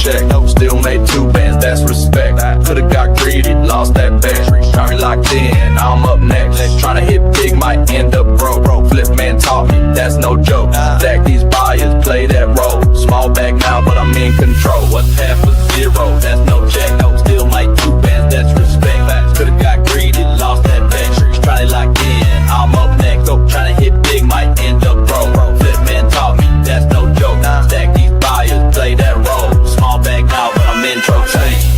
check. Still made 2 bands, that's respect. Could've got greedy, lost that bet. Trying locked in, I'm up next. Trying to hit big, might end up broke. Flip man taught me, that's no joke. Stack these buyers, play that role. Small bag now, but I'm in control. What's half a zero? That's no check. Still made 2 bands, that's respect. Could've got greedy, lost that bet. Trying locked in, I'm up next. Trying to hit big, might end up broke. Flip man taught me, that's no joke. Stack these buyers, play that role. Small bag now, but I'm in trouble.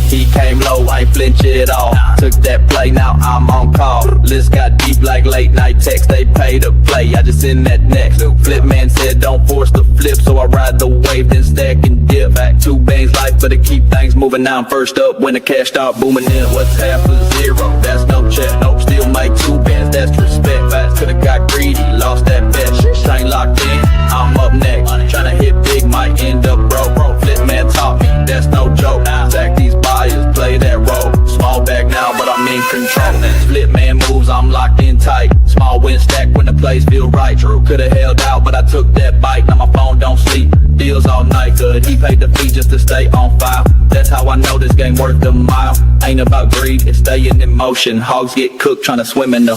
He came low, I ain't flinch at all. Took that play, now I'm on call. List got deep like late night text. They pay to play, I just in that next. Flip man said don't force the flip, so I ride the wave, then stack and dip. 2 bangs life, but to keep things moving. Now I'm first up when the cash start booming in. What's half a zero? That's no check. Nope, still make 2 bands, that's respect. Could've got greedy, lost that bet. Train locked in, I'm up next. Tryna hit big, might end up broke. Flip man taught me, that's no joke. Stack these buyers, play that role. Small bag now, but I'm in control. Flip man moves, I'm locked in tight. Small win stack when the plays feel right. True, could've held out, but I took that bite. Now my phone don't sleep, deals all night. Good, he paid the fee just to stay on file. That's how I know this game worth the mile. Ain't about greed, it's staying in motion. Hogs get cooked trying to swim in the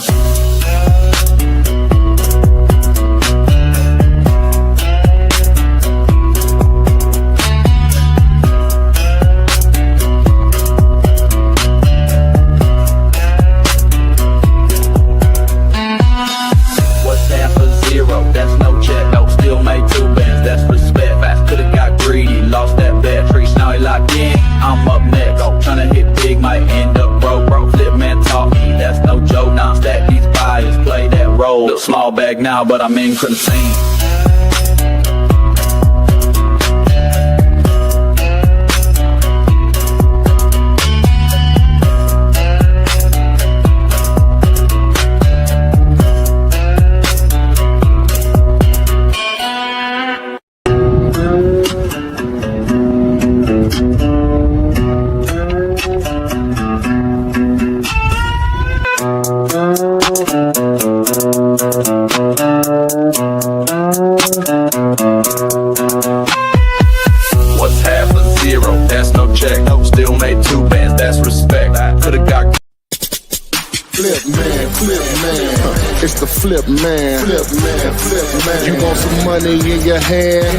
small bag now, but I'm in contain. Flip man, you want some money in your hand?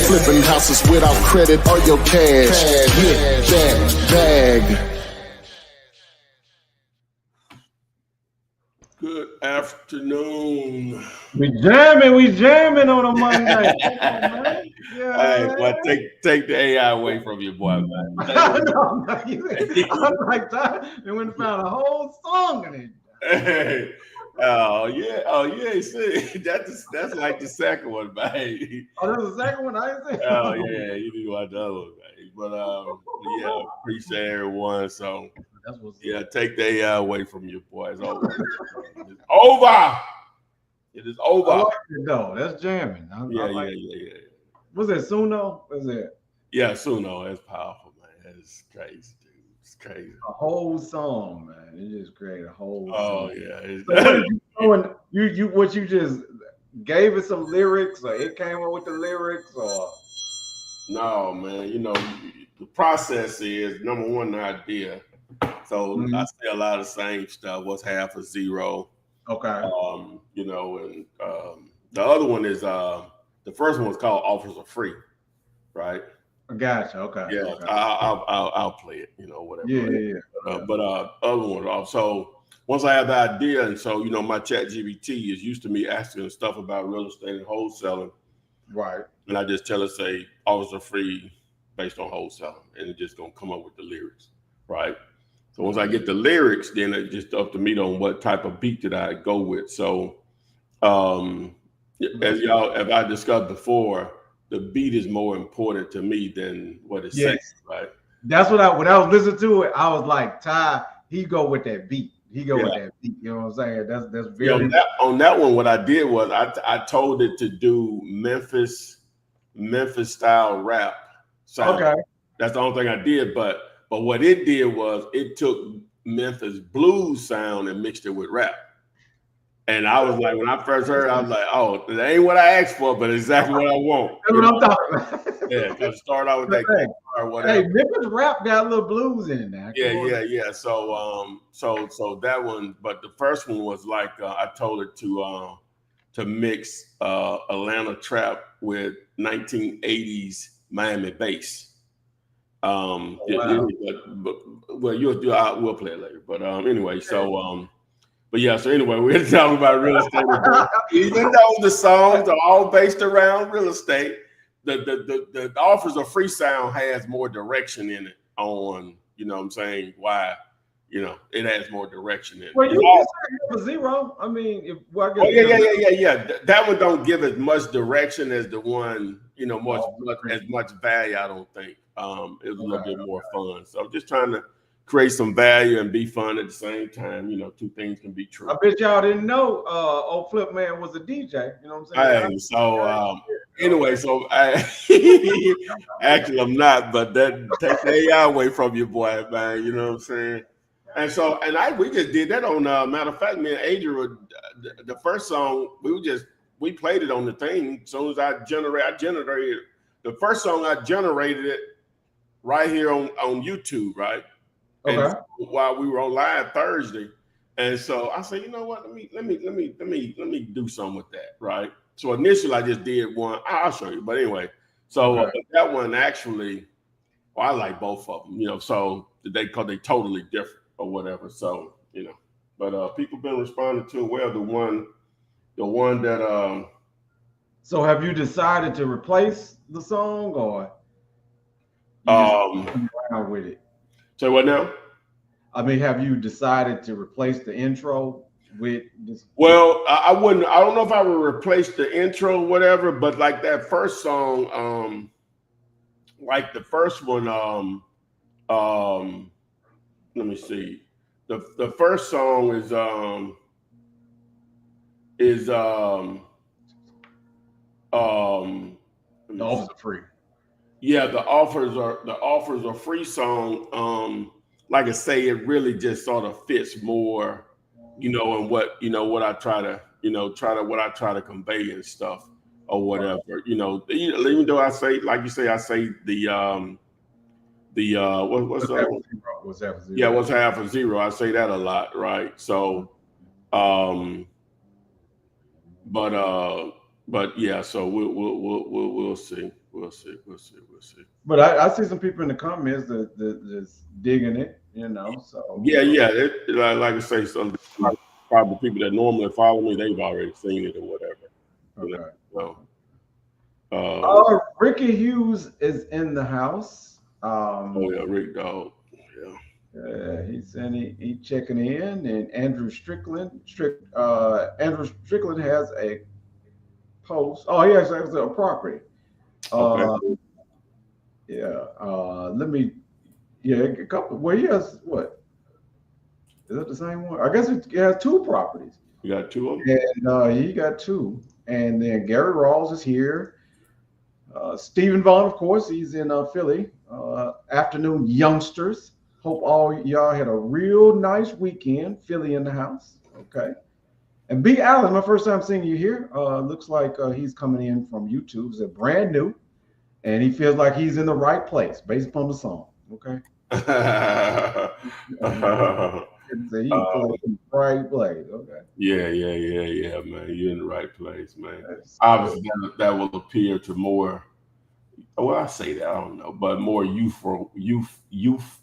Flipping houses without credit or your cash. Get that bag. Good afternoon. We jamming on a Monday. Hey, well, take the AI away from your boy, man. No, I'm like that. And when found a whole song in it. Hey. Oh yeah. See, that's like the second one, man. Oh, that's the second one. I didn't say. Oh yeah, you didn't watch the other one, man. But yeah, appreciate everyone. So that's what's take the AI away from your boy. It's over. It's over. It is over. I like it though. That's jamming. Yeah. Was it Suno? Was it? Yeah, Suno. That's powerful, man. That's crazy. It's crazy. A whole song, man. You just created a whole song. Yeah. So what you just gave it some lyrics, or it came up with the lyrics, or no, man. You know, the process is number one, the idea. So I say a lot of the same stuff. What's half a zero? Okay. You know, and the other one is the first one was called Offers Are Free, right? Gotcha. Okay. Yeah, okay. I'll play it. You know, whatever. Yeah. But other one. So once I have the idea, and so you know, my Chat GBT is used to me asking stuff about real estate and wholesaling, right? And I just tell it, say, offers are free based on wholesaling, and it's just gonna come up with the lyrics, right? So once I get the lyrics, then it's just up to me on what type of beat that I go with. So as I discussed before, the beat is more important to me than what it's saying, right? That's when I was listening to it, I was like, Ty, he go with that beat. He go with that beat. You know what I'm saying? That's very on that one. What I did was I told it to do Memphis style rap sound. Okay. That's the only thing I did. But what it did was it took Memphis blues sound and mixed it with rap. And I was like, when I first heard, I was like, oh, that ain't what I asked for, but exactly what I want. That's what I'm talking about. Yeah, because start out with that guitar or whatever. Hey, Memphis rap got a little blues in it now. Yeah. So that one, but the first one was like I told it to mix Atlanta trap with 1980s Miami bass. Wow. Well, we'll play it later. But anyway, so but yeah, so anyway, we're talking about real estate. Even though the songs are all based around real estate, the Offers of Free Sound has more direction in it on, you know what I'm saying, why, you know, it has more direction in it. Well, you can say for zero. I mean, yeah. That one don't give as much direction as the one, you know, as much value, I don't think. It was a little bit more fun. So just trying to create some value and be fun at the same time. You know, two things can be true. I bet y'all didn't know old Flip Man was a DJ. You know what I'm saying? Hey, so anyway, so actually I'm not, but that takes the AI away from you, boy, man. You know what I'm saying? And we just did that on matter of fact, me and Adrian, the first song we played it on the thing. As soon as I generated the first song, I generated it right here on YouTube, right? Okay. And while we were on live Thursday, and so I said, you know what? Let me do something with that, right? So initially, I just did one. I'll show you, but anyway. So that one actually, I like both of them, you know. So because they totally different or whatever. So you know, but people been responding to well. The one that. So have you decided to replace the song or? Around with it. So what now? I mean, have you decided to replace the intro with this? Well, I wouldn't. I don't know if I would replace the intro, or whatever. But like that first song, like the first one, let me see. The first song is the Offers are free. Yeah, the offers are free song. Like I say, it really just sort of fits more, you know, and what I try to convey and stuff or whatever, you know. Even though I say, like you say, I say what's half a zero? Yeah, what's half a zero? I say that a lot, right? So, but yeah, so we'll see. We'll see. But I see some people in the comments that's digging it, you know. So yeah. Like I say, some probably people that normally follow me, they've already seen it or whatever. Okay. So, Ricky Hughes is in the house. Rick Dog. Yeah. He's saying he checking in, and Andrew Strickland has a post. Oh, he actually has a property. Okay. A couple. Well, he has what? Is that the same one? I guess it has two properties. You got two of them? And he got two. And then Gary Rawls is here. Stephen Vaughn, of course, he's in Philly. Afternoon youngsters. Hope all y'all had a real nice weekend. Philly in the house. Okay. And B. Allen, my first time seeing you here. Looks like he's coming in from YouTube. It's brand new. And he feels like he's in the right place based upon the song. Okay. He's in the right place. Okay. Yeah, man. You're in the right place, man. Obviously, that will appeal to more. Well, I say that, I don't know, but more youthful listeners.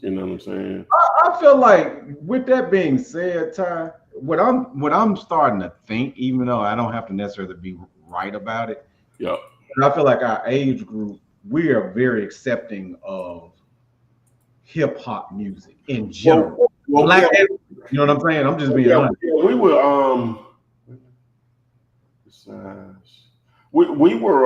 You know what I'm saying? I feel like, with that being said, Ty, what I'm starting to think, even though I don't have to necessarily be right about it. Yeah. I feel like our age group, we are very accepting of hip hop music in general. You know what I'm saying? I'm just being honest. Yeah, we were we were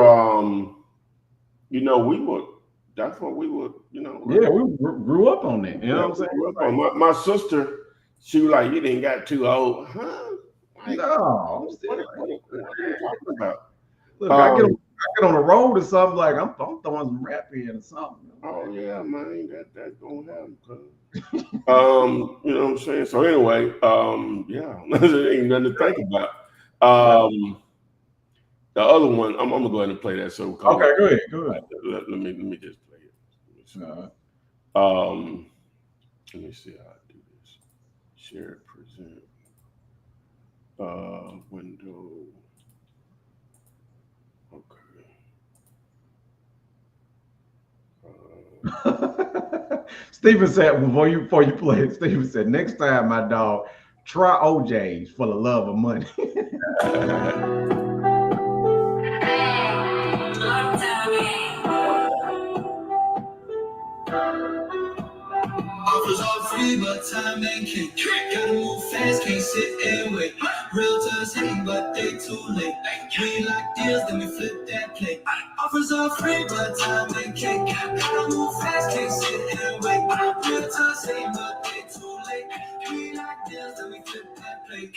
that's what we were, you know. Yeah, we grew up on that. You know what I'm saying? My sister, she was like, "You didn't got too old." Huh? Like, no, what are you talking about? Look, I get I get on the road or something, like I'm throwing some rap in or something. Oh yeah, man, that's gonna happen. You know what I'm saying? So anyway, yeah, ain't nothing to think about. The other one, I'm gonna go ahead and play that. So Okay, go ahead. Let me just play it. Let me see how I do this. Share, present, window. Okay. Stephen said before you play it, Stephen said, next time, my dog, try OJ's for the love of money. Offers all free, but time ain't king. Gotta move fast, can't sit and wait. Realtors hating, but they too late. We like deals, then we flip that plate. Offers all free, but time ain't king. Gotta move fast, can't sit and wait. Realtors hating, but they too late. We like deals, then we flip that plate.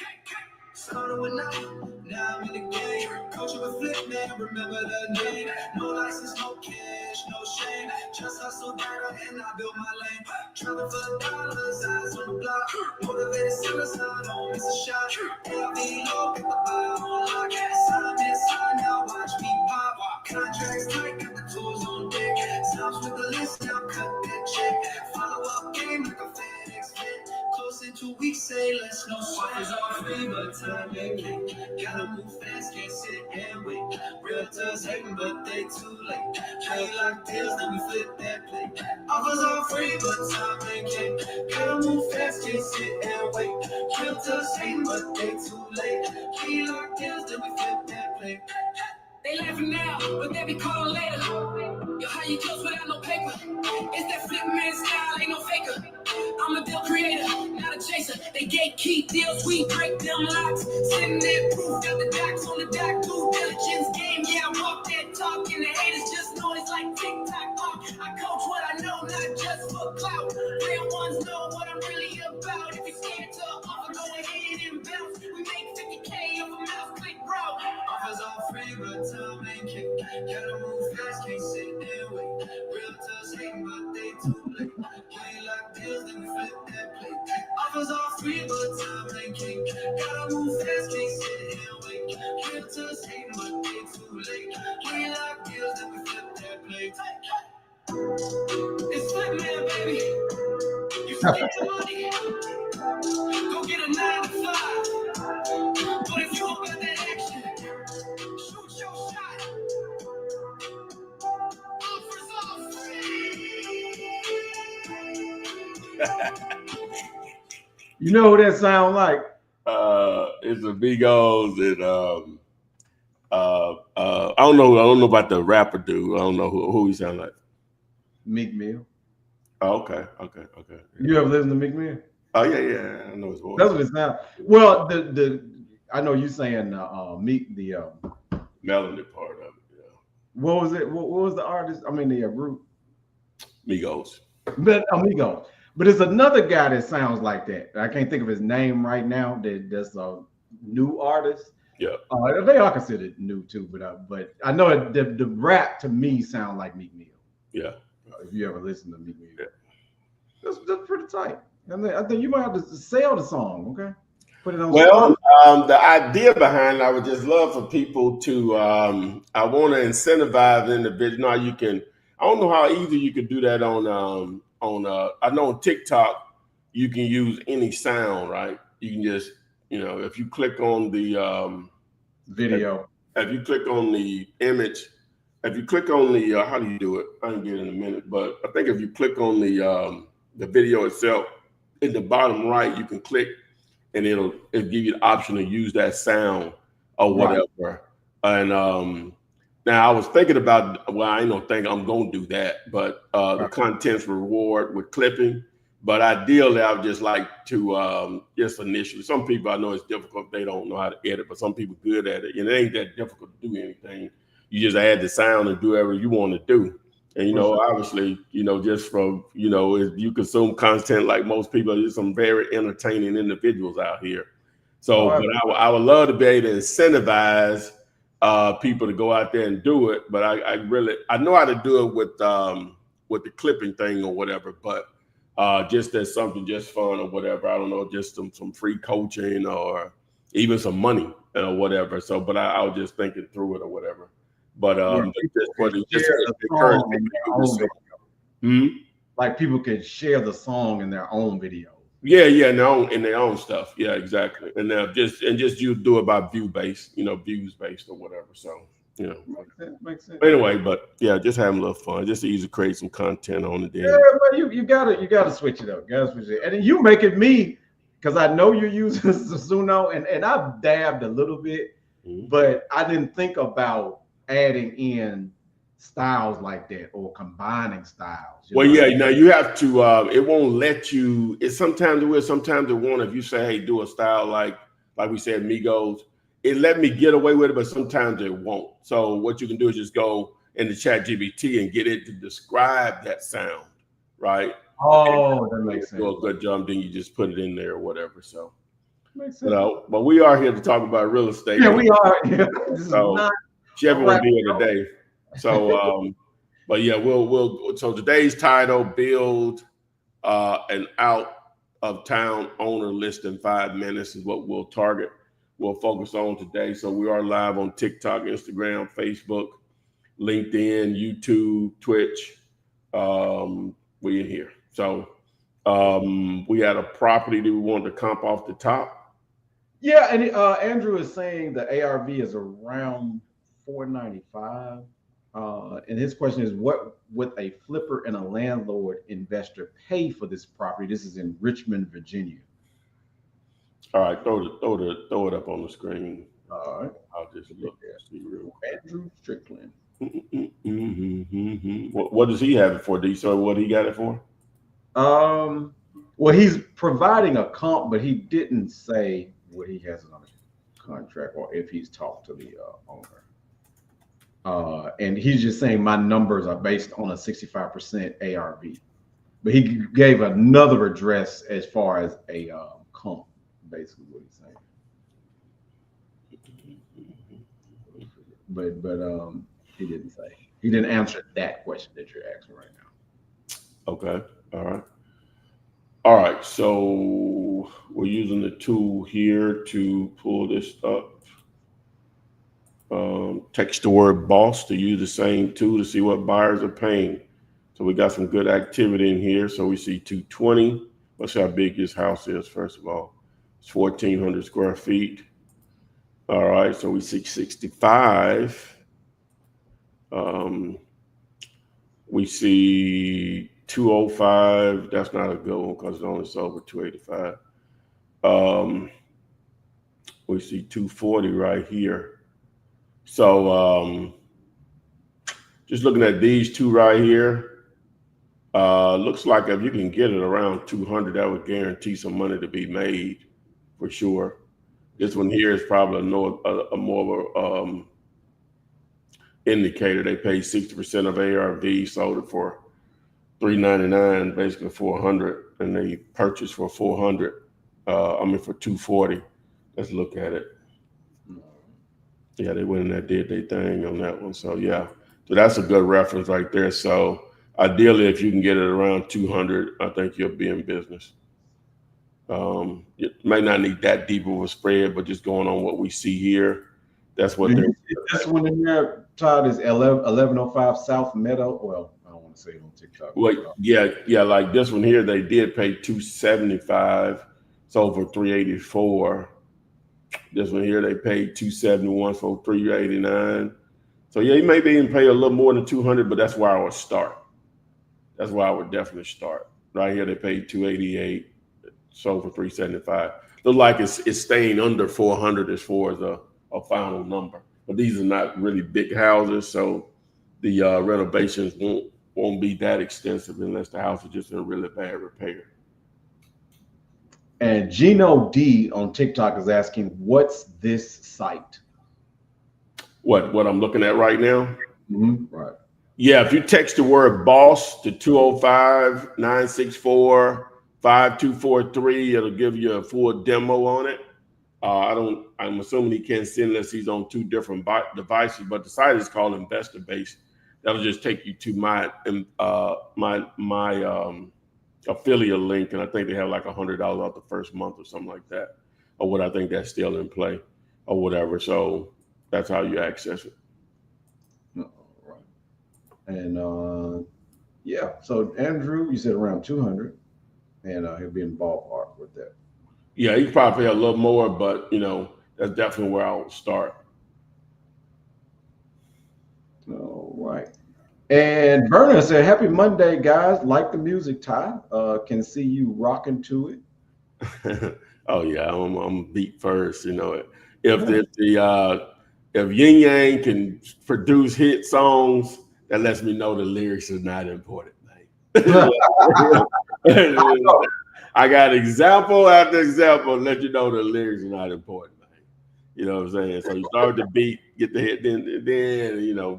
Started with nothing, now I'm in the game. Coaching with flip, man, remember the name. No license, no cash, no shame. Just hustle better and I build my lane. Travel for dollars, eyes on the block. Motivated sellers, I don't miss a shot. LV low, get the buy on lock. Sign, now watch me pop. Contracts tight, got the tools on deck. Stops with the list, now cut that check. Follow up game like a FedEx fit. Close in 2 weeks, say let's no sweat. Offers all free, but time ain't king. Gotta move fast, can't sit and wait. Realtors hating, but they too late. Trade like deals, then we flip that plate. Offers all free, but time ain't king. Gotta move fast, can't sit and wait. Realtors hating, but they too late. Trade like deals, then we flip that plate. They laughing now, but they be calling later. Yo, how you close without no paper? It's that flip man style, ain't no faker. I'm a deal creator, not a chaser. They gatekeep deals, we break them locks. Sitting there, proof, got the docs on the dock. Due diligence game, yeah, I walk that talk. And the haters just know it's like TikTok. I coach what I know, not just for clout. Real ones know what I'm really about. If you're scared to offer, go ahead and bounce. We make 50K of a mouse click, bro. Offers all free, but time ain't kick. Gotta move fast, can't sit and wait. Realtors hating, but they too late. Play like deals, then we flip that plate. Offers all free, but time ain't kick. Gotta move fast, can't sit and wait. Realtors hating, but they too late. Play like deals, then we flip that plate. It's flip man, baby. You forget the money. Go get a 9 to 5. But if you don't got that action, shoot your shot. Offers all free. You know who that sound like? It's the Migos and I don't know about the rapper dude. I don't know who he sound like. Meek Mill. Oh, okay. You ever listen to Meek Mill? Oh yeah, I know his voice. That's what it sounds. Well, I know you saying Meek, the melody part of it. Yeah. What was it? What was the artist? I mean, the group. Migos. But Amigos. But it's another guy that sounds like that. I can't think of his name right now. That's a new artist. Yeah. They are considered new too, but I know the rap to me sound like Meek Mill. Yeah. If you ever listen to Meek Mill, yeah. That's pretty tight. I think you might have to sell the song. Okay. Put it on. Well, the idea behind it, I would just love for people to. I want to incentivize individuals. Now you can. I don't know how easy you could do that on. I know on TikTok you can use any sound, right? You can just, if you click on the video, if you click on the image, if you click on the how do you do it? I can get it in a minute, but I think if you click on the video itself, in the bottom right, you can click, and it'll give you the option to use that sound or whatever. Right. And now I was thinking about, well, I don't think I'm gonna do that, but the contents reward with clipping. But ideally, I would just like to just initially. Some people I know it's difficult; they don't know how to edit, but some people good at it, and it ain't that difficult to do anything. You just add the sound and do whatever you want to do. And obviously, just from if you consume content like most people, there's some very entertaining individuals out here. So, but I would love to be able to incentivize people to go out there and do it, but I know how to do it with the clipping thing or whatever, but just as something just fun or whatever. I don't know, just some free coaching or even some money or whatever. So, but I was just thinking through it or whatever. But just encourage people to like people could share the song in their own video. Yeah, in their own stuff. Yeah, exactly. And now just you do it by views based or whatever. So makes sense. Anyway, but yeah, just having a little fun. Just easy to create some content on it. Yeah, but you gotta switch it up. And then you making me, because I know you're using Suno, and I've dabbed a little bit, but I didn't think about adding in styles like that or combining styles. Well, yeah, now you have to, it won't let you, sometimes it will, sometimes it won't. If you say, hey, do a style like we said, Migos, it let me get away with it, but sometimes it won't. So what you can do is just go into ChatGPT and get it to describe that sound, right? Oh, that makes sense. Do a good job, then you just put it in there or whatever. So makes sense. But we are here to talk about real estate. Yeah, we are. So Chevy will be here today. So, but yeah, we'll. So today's title: build an out of town owner list in 5 minutes is what we'll target. We'll focus on today. So we are live on TikTok, Instagram, Facebook, LinkedIn, YouTube, Twitch. We in here. So we had a property that we wanted to comp off the top. Yeah, and Andrew is saying the ARV is around $495. And his question is, what would a flipper and a landlord investor pay for this property? This is in Richmond, Virginia. All right, throw it up on the screen. All right, I'll just look and see real quick. Andrew Strickland. What does he have it for? Do you say what he got it for? Well, he's providing a comp, but he didn't say what he has on a contract or if he's talked to the owner. And he's just saying my numbers are based on a 65% ARV, but he gave another address as far as a comp, basically what he's saying. But he didn't say. He didn't answer that question that you're asking right now. Okay. All right. So we're using the tool here to pull this up. Text the word boss to use the same tool to see what buyers are paying. So we got some good activity in here. So we see 220. Let's see how big this house is. First of all, it's 1,400 square feet. All right. So we see 65. We see 205. That's not a good one because it only sold for 285. We see 240 right here. So just looking at these two right here, looks like if you can get it around 200, that would guarantee some money to be made for sure. This one here is probably a more of a indicator. They paid 60% of ARV, sold it for $399, basically 400, and they purchased for 400. For 240. Let's look at it. Yeah, they went in there, did their thing on that one. So yeah, so that's a good reference right there. So ideally, if you can get it around 200, I think you'll be in business. You might not need that deep of a spread, but just going on what we see here, that's what they're. This one in there, Todd, is 1105 South Meadow. Well, I don't want to say it on TikTok. Well, yeah, like this one here, they did pay $275, sold for $384. This one here, they paid $271 for $389. So yeah, you may be even pay a little more than 200, but that's where I would start. That's where I would definitely start. Right here, they paid $288, sold for $375. Look like it's staying under 400 as far as a final number. But these are not really big houses, so the renovations won't be that extensive unless the house is just in really bad repair. And Gino D on TikTok is asking, what's this site? What I'm looking at right now? Mm-hmm. Right. Yeah, if you text the word boss to 205-964-5243, it'll give you a full demo on it. I'm assuming he can't send unless he's on 2 different devices. But the site is called Investor Base. That'll just take you to my affiliate link, and I think they have like $100 off the first month or something like that, or what I think that's still in play, or whatever. So that's how you access it. All right. And yeah, so Andrew, you said around 200, and he'll be in ballpark with that. Yeah, you probably pay a little more, but that's definitely where I would start. All right. And Vernon said, "Happy Monday, guys. Like the music, Ty. Can see you rocking to it." Oh yeah, I'm beat first. If Yin Yang can produce hit songs, that lets me know the lyrics is not important, man. I got example after example, let you know the lyrics are not important, man. You know what I'm saying? So you start the beat, get the hit, then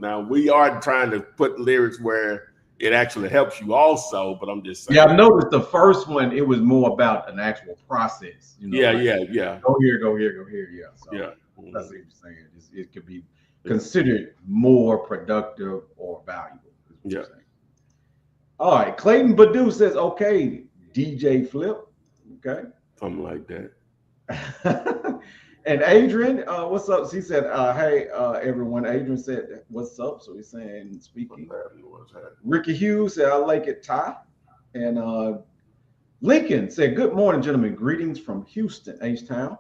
now we are trying to put lyrics where it actually helps you also, but I'm just saying. Yeah, I've noticed the first one, it was more about an actual process. Yeah. Go here, go here, go here. Yeah. So yeah. That's what you're saying. It could be considered more productive or valuable. Yeah. All right. Clayton Badu says, okay, DJ Flip. Okay. Something like that. And Adrian, what's up? He said, hey, everyone. Adrian said, what's up? So he's saying, speaking. Ricky Hughes said, I like it, Ty. And Lincoln said, good morning, gentlemen. Greetings from Houston, H-Town.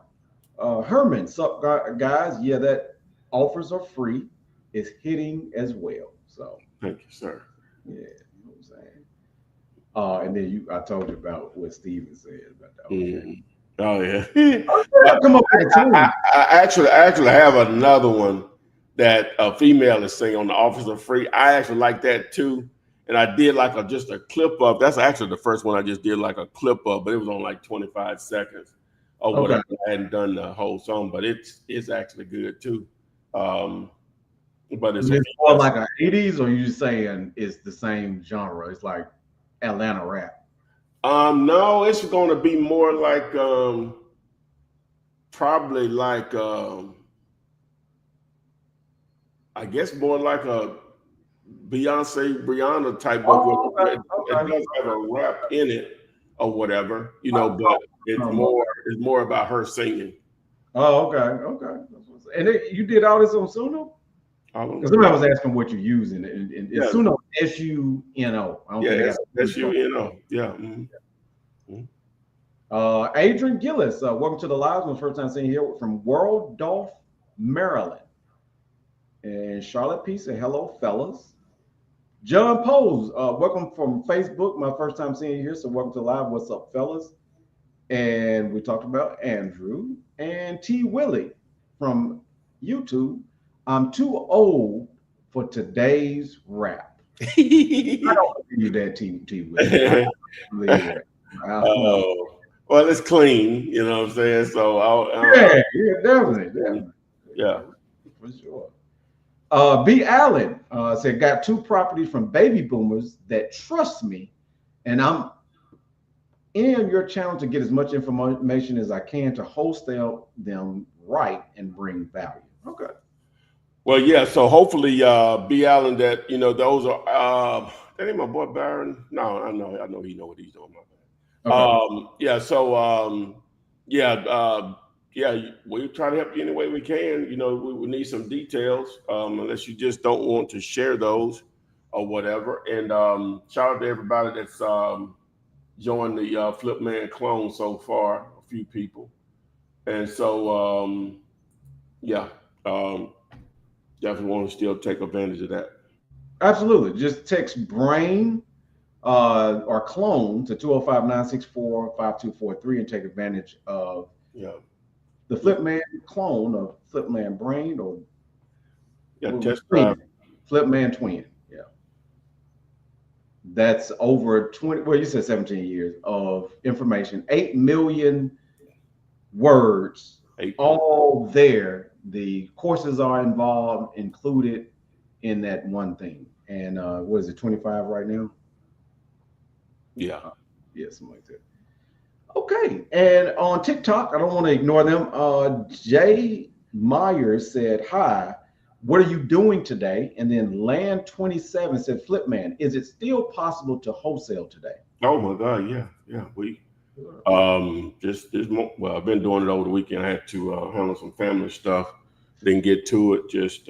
Herman, sup, guys? Yeah, that offers are free. It's hitting as well. So thank you, sir. Yeah, you know what I'm saying. And then I told you about what Steven said about that. Okay. Oh yeah. Come up with I actually have another one that a female is singing on the Offers Are Free. I actually like that too. And I did like just a clip of. That's actually the first one I just did like a clip of, but it was on like 25 seconds. Or whatever. I hadn't done the whole song, but it's actually good too. But it's more like an 80s, or you saying it's the same genre? It's like Atlanta rap. No, it's going to be more like probably like I guess more like a Beyonce, Rihanna type of. It does have a rap in it or whatever, but it's more about her singing. Oh, okay. And you did all this on Suno? Because somebody was asking what you're using, and it's Suno, SUNO. Yeah, SUNO. Yeah. Mm-hmm. Adrian Gillis, welcome to the live. My first time seeing you here from Waldorf, Maryland. And Charlotte P said, hello, fellas. John Pose, welcome from Facebook. My first time seeing you here, so welcome to the live. What's up, fellas? And we talked about Andrew and T. Willie from YouTube. I'm too old for today's rap. I don't believe that, T. Willie. I don't believe that. Well, it's clean, you know what I'm saying? So yeah, definitely. Yeah, for sure. B. Allen said, got 2 properties from baby boomers that trust me, and I'm in your channel to get as much information as I can to wholesale them right and bring value. Okay. Well, yeah. So hopefully, B. Allen, that those are. That ain't my boy Baron. No, I know he know what he's doing. Okay. Yeah. So we try to help you any way we can. We need some details, unless you just don't want to share those or whatever. And shout out to everybody that's joined the Flip Man clone so far. A few people, and so definitely want to still take advantage of that. Absolutely. Just text BRAIN or clone to 205-964-5243 and take advantage of the Flipman clone of Flipman Brain or test drive. Flipman Twin. Yeah. That's over 20, well, you said 17 years of information, 8 million words, all there. The courses are involved, included in that one thing. And what is it, 25 right now? Yeah. Yeah, something like that. Okay. And on TikTok, I don't want to ignore them. Jay Myers said, "Hi, what are you doing today?" And then Land27 said, "Flipman, is it still possible to wholesale today?" Oh my God, yeah, yeah. We just this well, I've been doing it over the weekend. I had to handle some family stuff. Didn't get to it. Just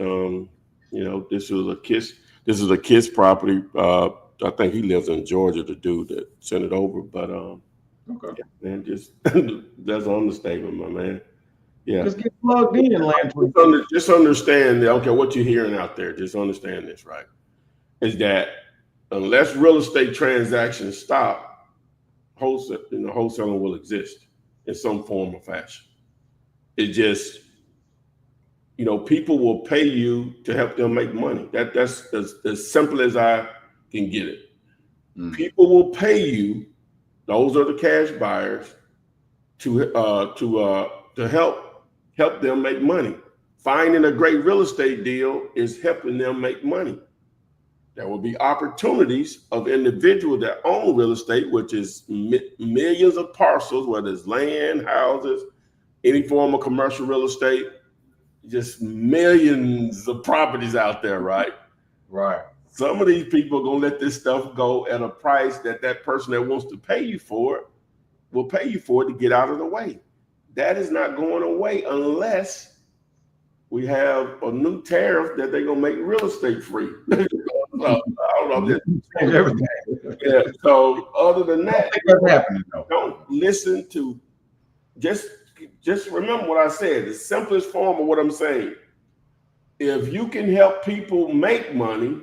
this is a kid's property. I think he lives in Georgia. The dude that sent it over, but Okay. yeah, man, just that's an understatement, my man. Yeah. Just get plugged in, Just, Land27. just understand that, okay, what you're hearing out there, just understand this, right? Is that unless real estate transactions stop, wholesaling will exist in some form or fashion. It just, people will pay you to help them make money. That's as simple as I can get it. People will pay you, those are the cash buyers, to help them make money. Finding a great real estate deal is helping them make money. There will be opportunities of individuals that own real estate, which is millions of parcels, whether it's land, houses, any form of commercial real estate, just millions of properties out there, right? Right. Some of these people are going to let this stuff go at a price that person that wants to pay you for it will pay you for it to get out of the way. That is not going away unless we have a new tariff that they're going to make real estate free. I don't know. Change everything. Yeah. So other than I that, think that's happening though. don't listen to, just remember what I said, the simplest form of what I'm saying. If you can help people make money,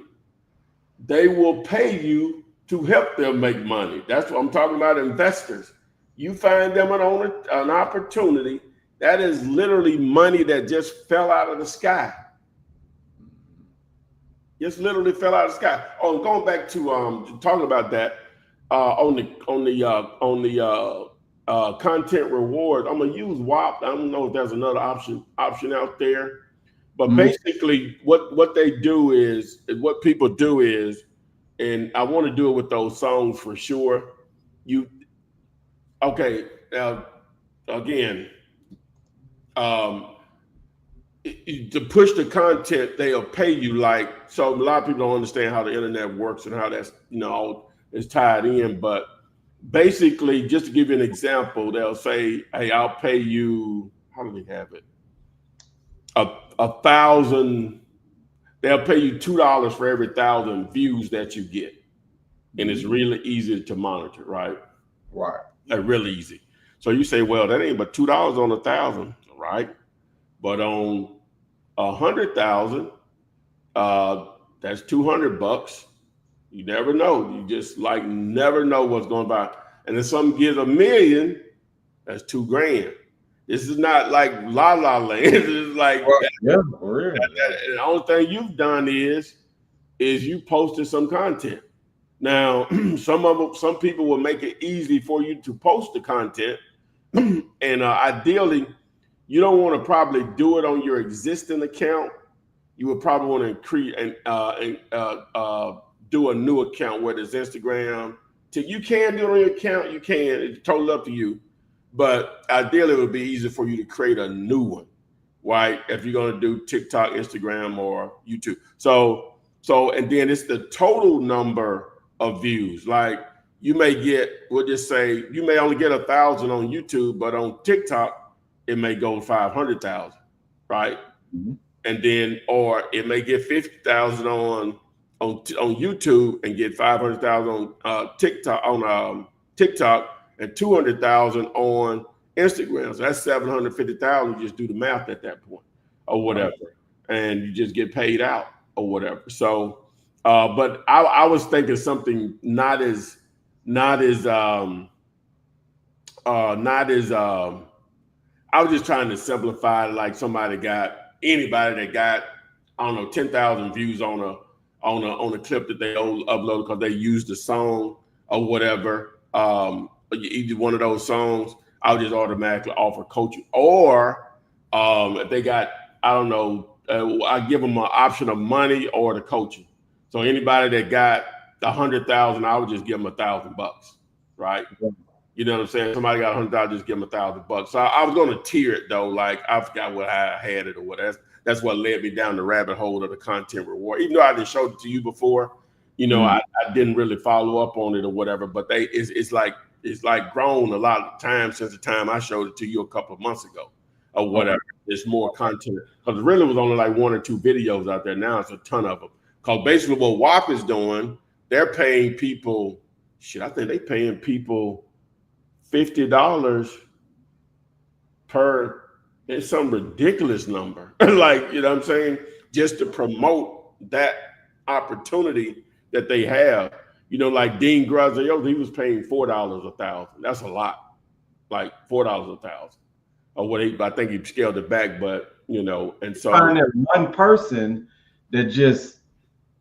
they will pay you to help them make money. That's what I'm talking about, investors. You find them an opportunity, that is literally money that just fell out of the sky. Just literally fell out of the sky. Oh, going back to talking about that, on the content reward, I'm gonna use WAP. I don't know if there's another option out there, but basically what they do is, what people do is, and I want to do it with those songs for sure. Again, to push the content, they'll pay you. Like, so a lot of people don't understand how the internet works and how that's all is tied in. But basically, just to give you an example, they'll say, "Hey, I'll pay you." How do they have it? 1,000. They'll pay you $2 for every 1,000 views that you get, and it's really easy to monitor, right? Right. Really easy. So you say, well, that ain't but $2 on 1,000, right? But on 100,000, that's $200. You never know. You just never know what's going by. And if something gives $1 million, that's $2,000. This is not like La La Land. It's like, yeah, for real. The only thing you've done is you posted some content. Now, some people will make it easy for you to post the content, and ideally, you don't want to probably do it on your existing account. You would probably want to create and do a new account, whether it's Instagram. You can do it on your account. You can. It's totally up to you. But ideally, it would be easier for you to create a new one, right? If you're going to do TikTok, Instagram, or YouTube. So, and then it's the total number of views. Like, you may get, we'll just say, you may only get 1,000 on YouTube, but on TikTok, it may go 500,000, right? And then, or it may get 50,000 on YouTube and get 500,000 on TikTok, and 200,000 on Instagram. So that's 750,000. You just do the math at that point, or whatever, and you just get paid out or whatever. So, but I was thinking something not as I was just trying to simplify, like anybody that got, I don't know, 10,000 views on a clip that they uploaded because they used the song or whatever. Either one of those songs, I'll just automatically offer coaching. Or if they got, I don't know, I give them an option of money or the coaching. So anybody that got 100,000, I would just give them $1,000, right? You know what I'm saying? Somebody got $100, just give them $1,000. So I was going to tier it though. Like I forgot what I had it or what. That's what led me down the rabbit hole of the content reward. Even though I didn't show it to you before, you know, I didn't really follow up on it or whatever. But it's like grown a lot of times since the time I showed it to you a couple of months ago or whatever. There's more content because really was only like 1 or 2 videos out there. Now it's a ton of them. Because basically what WAP is doing, they're paying people. Shit, I think they paying people $50 per. It's some ridiculous number. Like, you know what I'm saying? Just to promote that opportunity that they have. You know, like Dean Graziosi, he was paying $4 1,000. That's a lot. Like $4 1,000. Or what I think he scaled it back, but you know, and so find that one person that just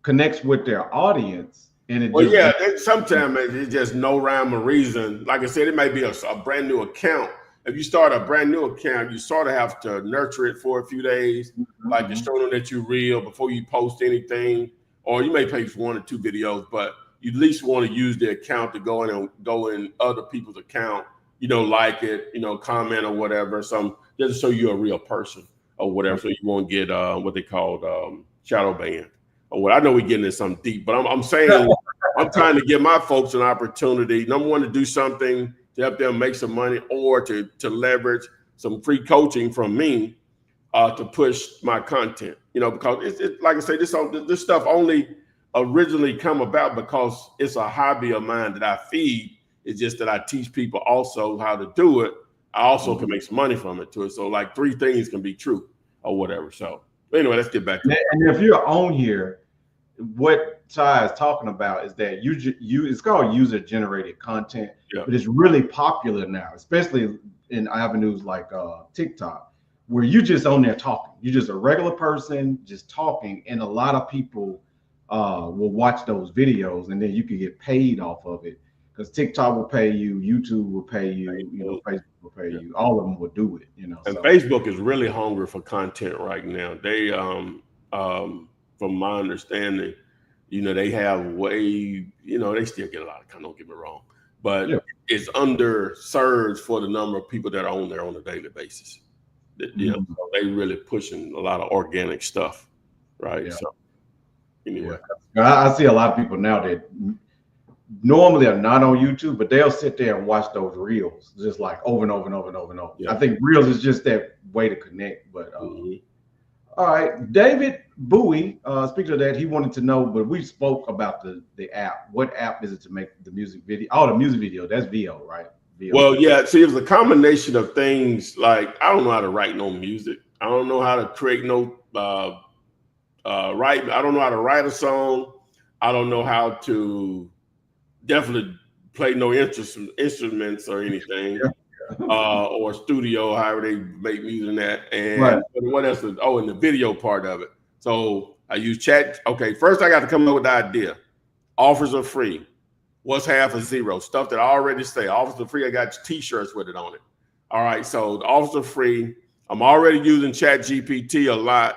connects with their audience. And it sometimes it's just no rhyme or reason. Like I said, it might be a brand new account. If you start a brand new account, you sort of have to nurture it for a few days, like to show them that you're real before you post anything. Or you may post 1 or 2 videos, but you at least want to use the account to go in other people's account, you know, like it, you know, comment or whatever. Just to show you're a real person or whatever, so you won't get what they call shadow banned. Or what I know we're getting into something deep, but I'm saying I'm trying to give my folks an opportunity. Number one, to do something to help them make some money, or to leverage some free coaching from me to push my content. You know, because it's like I say, this stuff only originally come about because it's a hobby of mine that I feed. It's just that I teach people also how to do it. I also can make some money from it too. So like 3 things can be true or whatever. So anyway, let's get back to it. And if you're on here, what Ty is talking about is that it's called user generated content, but it's really popular now, especially in avenues like TikTok, where you're just on there talking. You're just a regular person just talking, and a lot of people will watch those videos, and then you can get paid off of it. Because TikTok will pay you, YouTube will pay you, you know, Facebook will pay you. All of them will do it, you know. And Facebook is really hungry for content right now. They, from my understanding, you know, they have way, you know, they still get a lot of content, don't get me wrong, but it's underserved for the number of people that are on there on a daily basis. You know, so they really pushing a lot of organic stuff, right? So anyway, I see a lot of people now that normally are not on YouTube, but they'll sit there and watch those reels just like over and over and over and over and over. I think reels is just that way to connect. But all right, David Bowie, speaking of that, he wanted to know, but we spoke about the app. What app is it to make the music video? Oh, the music video, that's VO, right? VO. Well, yeah, see, it was a combination of things. Like, I don't know how to write no music. I don't know how to create no write. I don't know how to write a song. I don't know how to definitely play no instruments or anything, or studio, however they make music in that. And what else? And the video part of it. So I use chat. Okay, first I got to come up with the idea. Offers are free. What's half of zero? Stuff that I already say. Offers are free. I got T-shirts with it on it. All right, so the offers are free. I'm already using Chat GPT a lot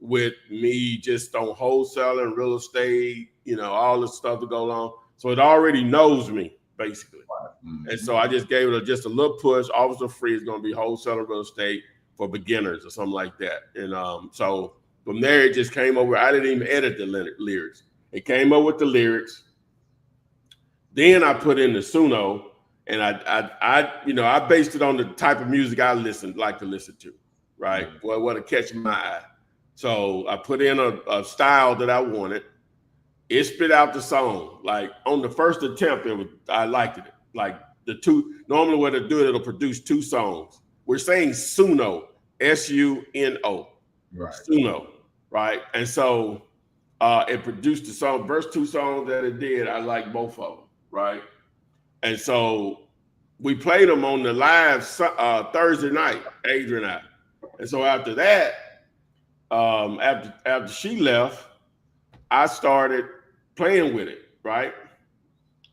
with me just on wholesaling, real estate, you know, all the stuff that go along. So it already knows me, basically. And so I just gave it just a little push. Offers are free. It's going to be wholesaling real estate for beginners or something like that. And so from there, it just came over. I didn't even edit the lyrics. It came up with the lyrics. Then I put in the Suno, and I based it on the type of music I like to listen to, right? What to catch my eye. So I put in a style that I wanted. It spit out the song. Like on the first attempt, I liked it. Like normally what it'll do, it'll produce 2 songs. We're saying Suno, S-U-N-O, right? Suno, right? And so it produced the song. First 2 songs that it did, I like both of them, right? And so we played them on the live Thursday night, Adrian and I. And so after that, after she left, I started playing with it, right?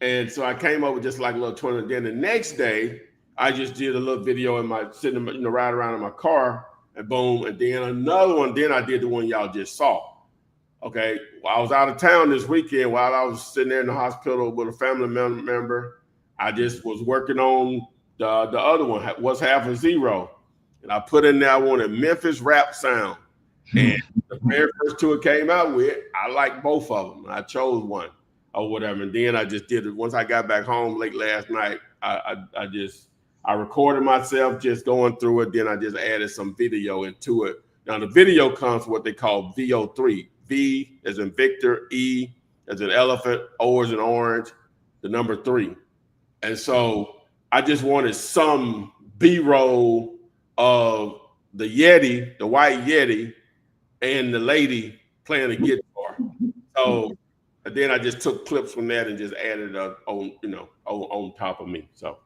And so I came up with just like a little 20. Then the next day, I just did a little video sitting, ride around in my car, and boom. And then another one. Then I did the one y'all just saw. Okay, well, I was out of town this weekend while I was sitting there in the hospital with a family member. I just was working on the other one, What's Half a Zero. And I put in there, I wanted Memphis rap sound. And the very first two it came out with, I liked both of them. I chose one or whatever. And then I just did it. Once I got back home late last night, I recorded myself just going through it. Then I just added some video into it. Now the video comes with what they call VO3. V as in Victor, E as in elephant, O as in orange, the number 3. And so I just wanted some B-roll of the Yeti, the white Yeti, and the lady playing the guitar. So and then I just took clips from that and just added on top of me. So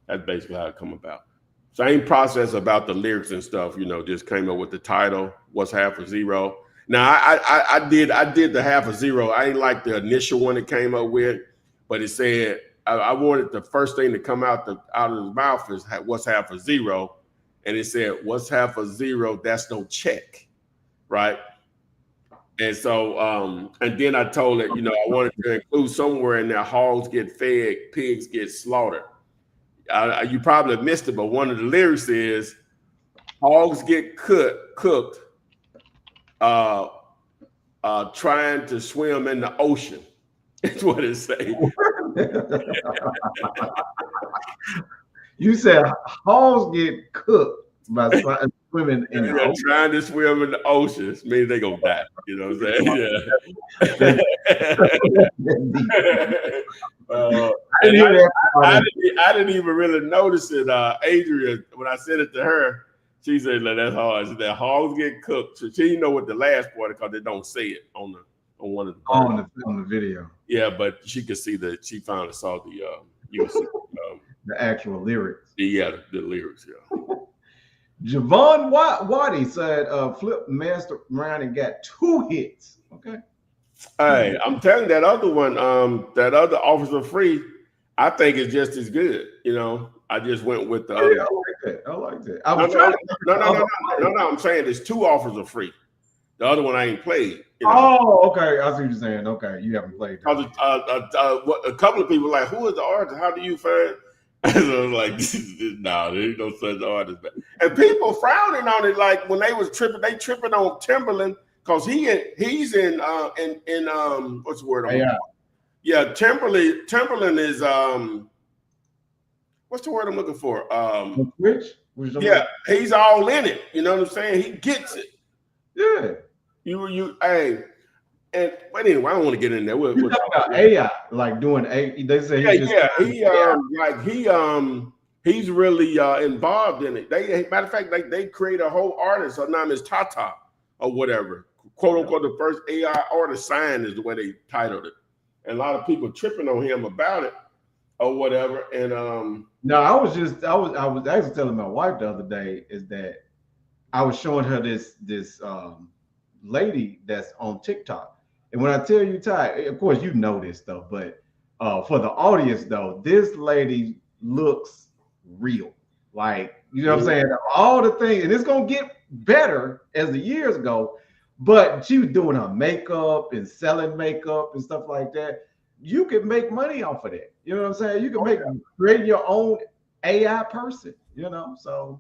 that's basically how it come about. Same process about the lyrics and stuff, just came up with the title, What's Half a Zero. Now I did the half a zero. I didn't like the initial one it came up with, but it said I wanted the first thing to come out of his mouth is what's half a zero, and it said what's half a zero? That's no check, right? And so and then I told it, I wanted to include somewhere in there hogs get fed, pigs get slaughtered. You probably missed it, but one of the lyrics is hogs get cooked. Trying to swim in the ocean. That's what it says. You said hogs get cooked by swimming in the ocean. Trying to swim in the ocean. It means they gonna die. You know what I'm saying? Yeah. I didn't even really notice it. Adrian, when I said it to her, she said, "That's hard." She said, "Hogs get cooked." So she didn't know what the last part because they don't say it on one of the on the video. Yeah, but she could see that. She finally saw the actual lyrics. Yeah, the lyrics. Yeah. Javon Waddy said, "Flip messed around and got 2 hits." Okay. Hey, I'm telling you, that other one, that other Officer Free, I think is just as good. I just went with the other. I like that. No. I'm saying there's 2 Offers of Free. The other one I ain't played. Oh, okay. I see what you're saying. Okay, you haven't played that. A couple of people like, who is the artist? How do you find? So I was like, no, there ain't no such artist. And people frowning on it, like when they was tripping, they tripping on Timberland because he's in what's the word? Yeah, Timberland is what's the word I'm looking for? Which? Yeah, he's all in it. You know what I'm saying? He gets it. Yeah. Hey, and but anyway, I don't want to get in there. We're talking about AI, like doing AI. They say he's really involved in it. Matter of fact, they create a whole artist. Her name is Tata or whatever, quote unquote. The first AI artist signed is the way they titled it, and a lot of people tripping on him about it or whatever. And no, I was actually telling my wife the other day is that I was showing her this lady that's on TikTok. And when I tell you, Ty, of course you know this stuff, but for the audience though, this lady looks real. Like, you know what I'm saying? All the things, and it's gonna get better as the years go, but she was doing her makeup and selling makeup and stuff like that. You can make money off of that. You know what I'm saying? You can create your own AI person, so.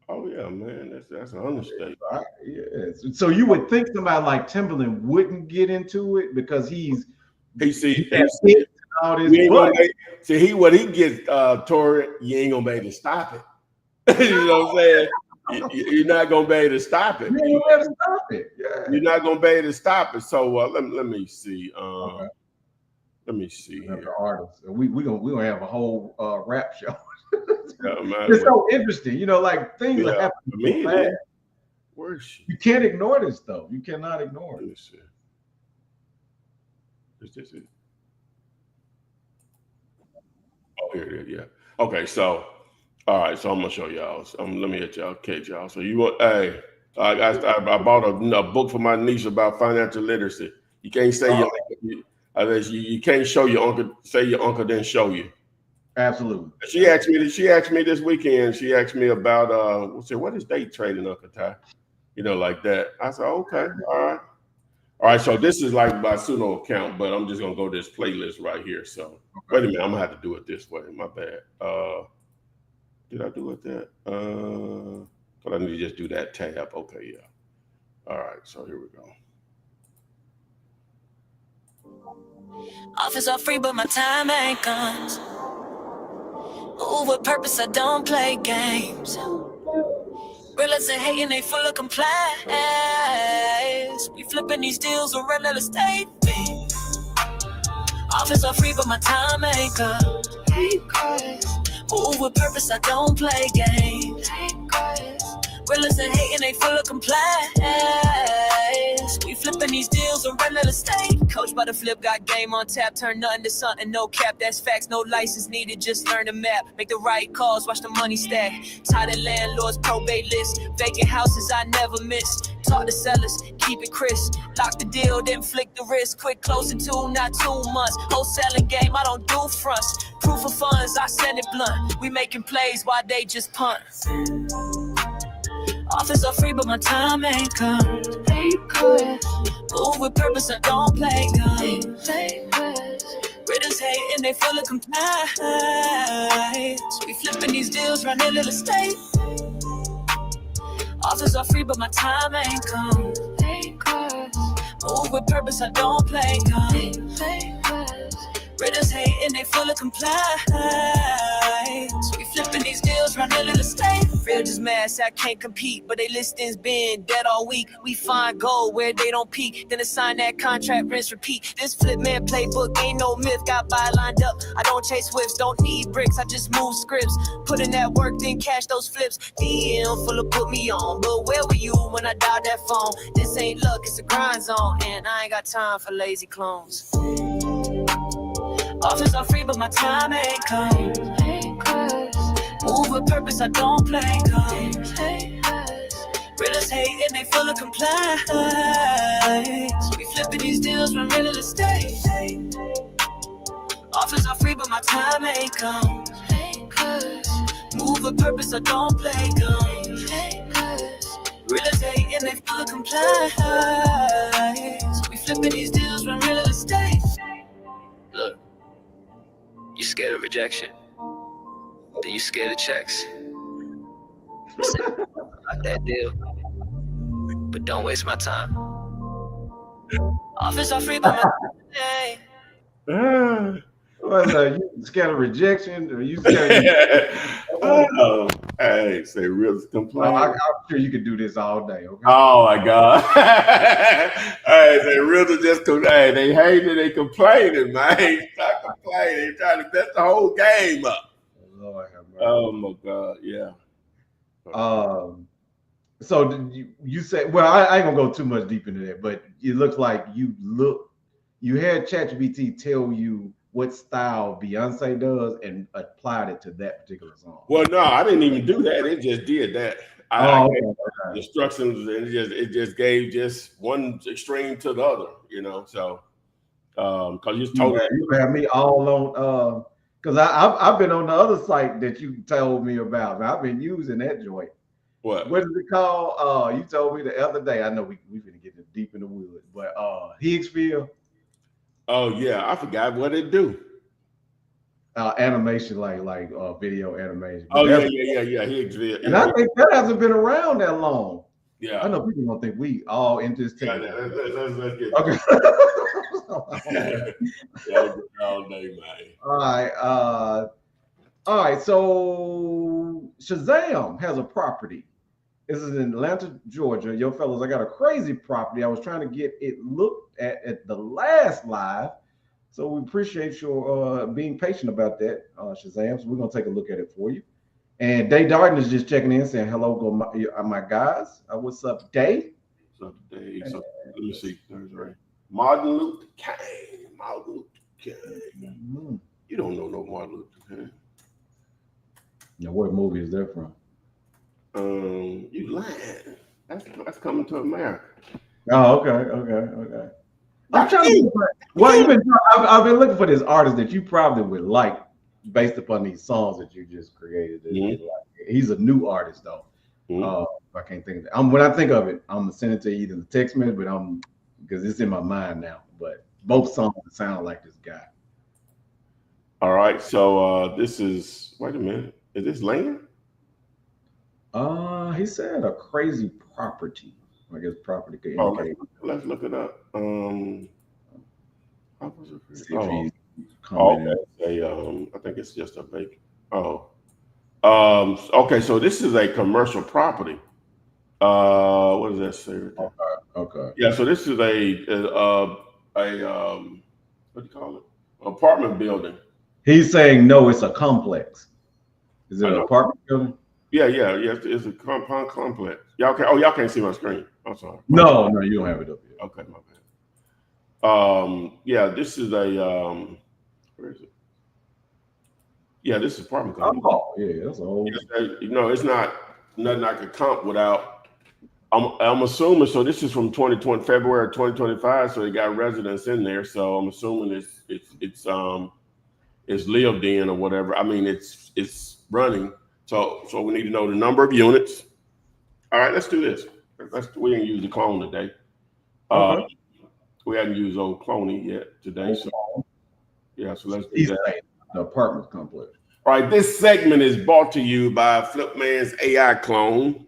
Oh yeah, man, that's an understatement. Yes. So you would think somebody like Timberland wouldn't get into it because he all this. What he gets, Tori, you ain't gonna be able to stop it. You know what I'm saying? You're not gonna be able to stop it. You ain't gonna stop it. Yeah. You're not gonna be able to stop it. So let me see. Okay. Let me see here. The artists. We gonna have a whole rap show. Yeah, it's so interesting, like things that happen so fast. Where is she? You can't ignore this though. You cannot ignore it. Is this it? Oh, here it is. Yeah. Okay. So, all right. So I'm gonna show y'all. Let me hit y'all, catch y'all. So you want? Hey, I bought a book for my niece about financial literacy. You can't say you can't show your uncle. Say your uncle didn't show you. Absolutely. She asked me this weekend. She asked me about what is day trading, Uncle Ty? Like that. I said, okay, all right. So this is like my Suno account, but I'm just gonna go to this playlist right here. So Wait a minute, I'm gonna have to do it this way. My bad. Did I do it that? But I need to just do that tab. Okay, yeah. All right, so here we go. Offers are free, but my time ain't guns. Ooh, with purpose, I don't play games. Realize they hating, they full of compliance. We flipping these deals on real estate. Offers are free, but my time ain't guns. Ooh, with purpose, I don't play games. Realize they hating, they full of compliance. We flipping these deals on real estate. Coach by the flip, got game on tap. Turn nothing to something, no cap. That's facts, no license needed. Just learn the map. Make the right calls, watch the money stack. Tied in landlords, probate list. Vacant houses I never miss. Talk to sellers, keep it crisp. Lock the deal, then flick the wrist. Quick closing 2, not 2 months. Wholesaling game, I don't do fronts. Proof of funds, I send it blunt. We making plays while they just punt. Offers are free, but my time ain't come. Move with purpose, I don't play games. Riddles hating, they full of compliance. We flipping these deals, run real estate. Offers are free, but my time ain't come. Move with purpose, I don't play games. Riddles hating, they full of compliance. We flipping these deals, run real estate. Real just mad, say I can't compete, but they listings been dead all week. We find gold where they don't peak, then assign that contract, rinse, repeat. This flip man playbook ain't no myth, got buy lined up. I don't chase whips, don't need bricks, I just move scripts. Put in that work, then cash those flips. DM full of put me on, but where were you when I dialed that phone? This ain't luck, it's a grind zone, and I ain't got time for lazy clones. Offers are free, but my time ain't come. Move with purpose, I don't play games. Realers hating, they full of compliance. We flipping these deals, run real estate. Offers are free, but my time ain't come. Move with purpose, I don't play games. Realers hating, they full of compliance. We flipping these deals, run real estate. Look. You scared of rejection, then you scared of checks. Like that deal, but don't waste my time. Offers are free, but my hey. What's that? You scared of rejection, or you scared? Oh, hey, say real complain. I'm sure you could do this all day. Okay. Oh my God! Hey, they really just hey, they hating, they complaining, man. Stop complaining. They trying to mess the whole game up. Lord have mercy. Oh my God, yeah. So did you say? Well, I ain't gonna go too much deep into that, but it looks like you had ChatGPT tell you what style Beyonce does and applied it to that particular song. Well, no, I didn't even do that. It just did that. I gave instructions, and it just gave just one extreme to the other, you know. So, because you told you have me all on, because I've been on the other site that you told me about. I've been using that joint. What is it called? You told me the other day. I know we're gonna get deep in the woods, but Higgsville. Oh yeah, I forgot what it do. Animation, like video animation. Oh yeah, Higgsville. And I think that hasn't been around that long. Yeah, I know people don't think we all into this yeah, technology. let's get Okay. Yeah, all day, man. All right. So Shazam has a property. This is in Atlanta, Georgia. Yo, fellas, I got a crazy property. I was trying to get it looked at the last live. So we appreciate your being patient about that, Shazam. So we're going to take a look at it for you. And Day Darden is just checking in saying, hello, my guys. What's up, Day? What's up, Day? So, let me see. Right. Martin Luther King. Martin Luther King. Mm-hmm. You don't know no Martin Luther King. Now, what movie is that from? You lying. That's Coming to America. Oh, okay. I'm trying to. Well, I've been looking for this artist that you probably would like, based upon these songs that you just created. Mm-hmm. He's a new artist though. Mm-hmm. I can't think of it. When I think of it, I'm gonna send it to you either the text message, but because it's in my mind now. But both songs sound like this guy. All right. So this is, wait a minute. Is this land? He said a crazy property. I guess property could Oh, indicate. let's look it up. How was it? See if Oh, he's okay. commenting. I think it's just a vacant. Oh, okay. So this is a commercial property. What does that say? Right there? Okay. Yeah. So this is what do you call it? Apartment building. He's saying no, it's a complex. Is it I an know. apartment building? Yeah. It's a compound complex. Y'all can't see my screen. I'm sorry. No, you don't have it up here. Okay, my bad. Yeah, this is a where is it? Yeah, this is apartment complex. Oh, yeah, that's a whole. It's not nothing I could comp without. I'm assuming. So this is from 2020, February 2025. So they got residents in there. So I'm assuming it's lived in or whatever. I mean, it's running. So we need to know the number of units. All right, let's do this. We didn't use the clone today. Okay. We hadn't used old cloning yet today. So yeah, so let's do He's that. saying the apartment complex. All right, this segment is brought to you by Flipman's AI clone.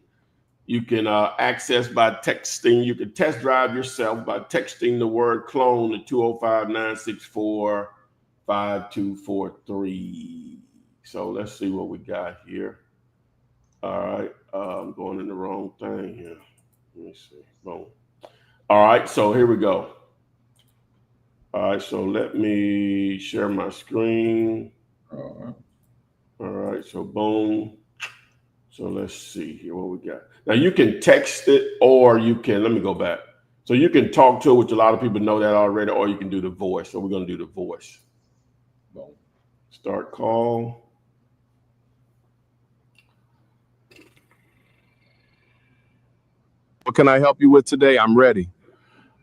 You can access by texting. You can test drive yourself by texting the word clone to 205-964-5243. So let's see what we got here. All right, I'm going in the wrong thing here. Let me see. Boom. All right, so here we go. All right, so let me share my screen. All right, so boom. So let's see here what we got. Now you can text it or you can, let me go back. So you can talk to it, which a lot of people know that already, or you can do the voice. So we're going to do the voice. Boom. Start call. What can I help you with today? I'm ready.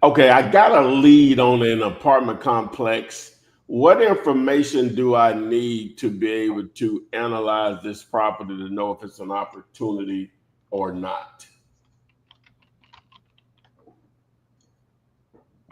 Okay, I got a lead on an apartment complex. What information do I need to be able to analyze this property to know if it's an opportunity or not?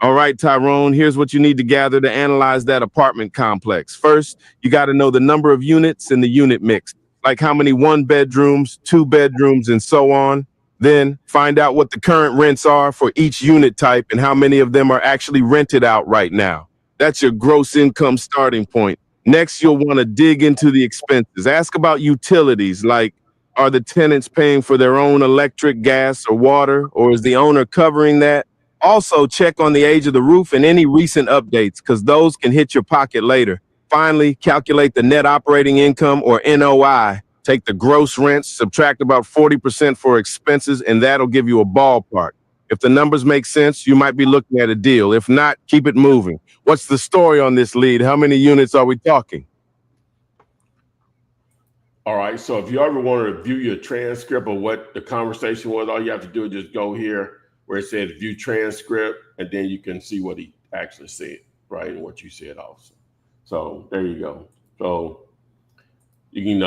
All right, Tyrone, here's what you need to gather to analyze that apartment complex. First, you got to know the number of units in the unit mix, like how many 1 bedrooms, 2 bedrooms, and so on. Then find out what the current rents are for each unit type and how many of them are actually rented out right now. That's your gross income starting point. Next, you'll want to dig into the expenses. Ask about utilities, like are the tenants paying for their own electric, gas, or water, or is the owner covering that? Also, check on the age of the roof and any recent updates, because those can hit your pocket later. Finally, calculate the net operating income, or NOI. Take the gross rents, subtract about 40% for expenses, and that'll give you a ballpark. If the numbers make sense, you might be looking at a deal. If not, keep it moving. What's the story on this lead? How many units are we talking? All right, so if you ever want to view your transcript of what the conversation was, all you have to do is just go here where it says view transcript, and then you can see what he actually said, right, and what you said also. So there you go. So you can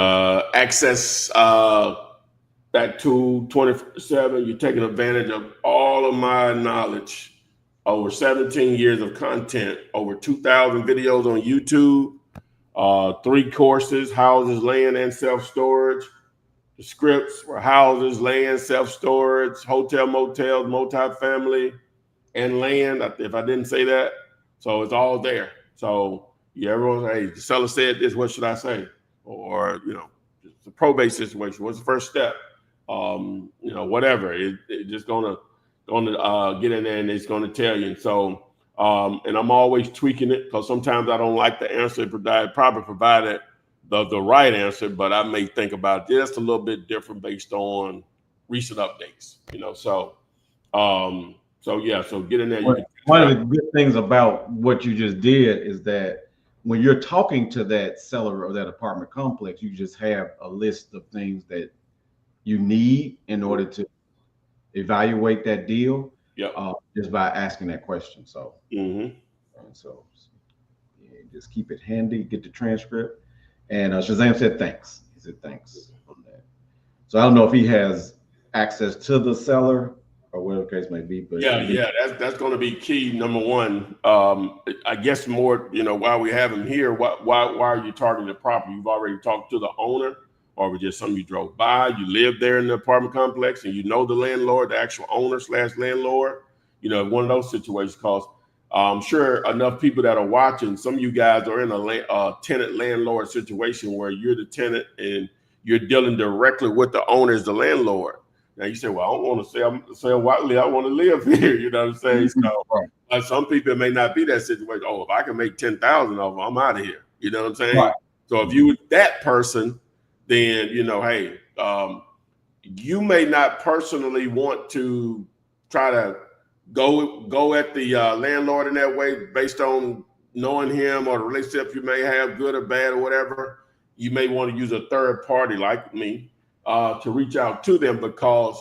access that tool 24/7. You're taking advantage of all of my knowledge, over 17 years of content, over 2,000 videos on YouTube, 3 courses, houses, land, and self-storage. The scripts for houses, land, self-storage, hotel, motels, multifamily, and land, if I didn't say that. So it's all there. So everyone's, hey, the seller said this, what should I say? Or, it's a probate situation. What's the first step? Whatever. It's just gonna get in there and it's gonna tell you. And so, and I'm always tweaking it because sometimes I don't like the answer probably provided the right answer, but I may think about it just a little bit different based on recent updates. So get in there. One of the good things about what you just did is that when you're talking to that seller or that apartment complex, you just have a list of things that you need in order to evaluate that deal. Just by asking that question. So, just keep it handy. Get the transcript. And Shazam said thanks. He said thanks on that. So I don't know if he has access to the seller or whatever the case may be. But yeah, that's going to be key. Number one, I guess more, while we have him here, why are you targeting the property? You've already talked to the owner, or was just something you drove by? You live there in the apartment complex, and you know the landlord, the actual owner / landlord. One of those situations. Because I'm sure enough people that are watching, some of you guys are in a tenant landlord situation where you're the tenant and you're dealing directly with the owner as the landlord. Now you say, well, I don't want to sell Watley. I want to live here. You know what I'm saying? So some people, it may not be that situation. Oh, if I can make 10,000 of them, I'm out of here. You know what I'm saying? Right. So if you that person, then, hey, you may not personally want to try to go at the landlord in that way based on knowing him or the relationship you may have, good or bad or whatever. You may want to use a third party like me to reach out to them, because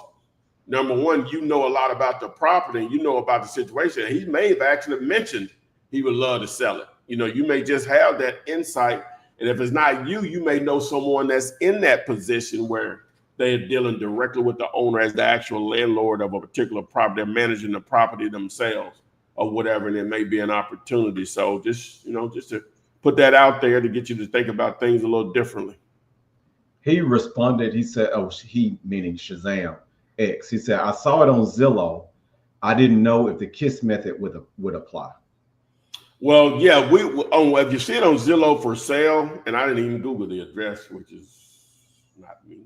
number one, you know a lot about the property and you know about the situation. He may have actually mentioned he would love to sell it. You may just have that insight. And if it's not you, you may know someone that's in that position where they're dealing directly with the owner as the actual landlord of a particular property. They're managing the property themselves or whatever, and it may be an opportunity. So just to put that out there to get you to think about things a little differently. He responded, he said, he meaning Shazam X. He said, I saw it on Zillow. I didn't know if the KISS method would apply. Well, yeah, if you see it on Zillow for sale, and I didn't even Google the address, which is not me.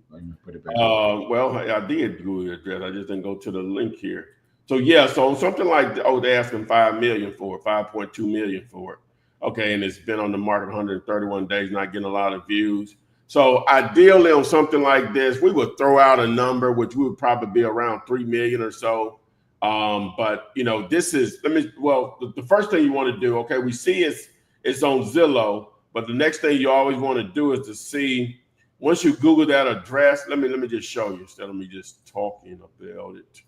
Put it back well, I did Google the address. I just didn't go to the link here. So yeah, so something like, they're asking $5 million for it, 5.2 million for it. Okay, and it's been on the market 131 days, not getting a lot of views. So ideally on something like this, we would throw out a number, which would probably be around 3 million or so. But this is, the first thing you want to do, okay, we see it's on Zillow, but the next thing you always want to do is to see, once you Google that address, let me just show you instead of me just talking about it.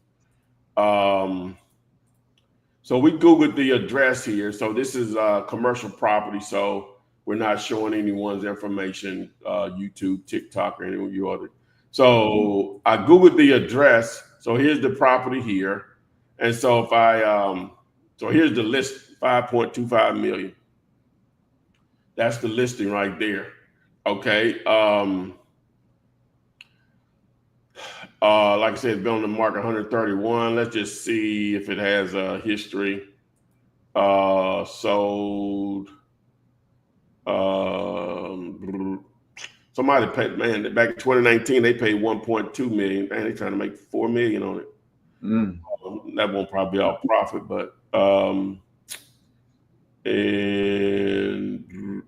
So we Googled the address here. So this is commercial property. So we're not showing anyone's information, YouTube, TikTok, or any of you other. So I Googled the address. So here's the property here. And so if so here's the list, 5.25 million. That's the listing right there. Okay. Like I said, it's been on the market 131. Let's just see if it has a history. Sold. Somebody paid, man, back in 2019, they paid 1.2 million. Man, they're trying to make 4 million on it. That won't probably be our profit, but and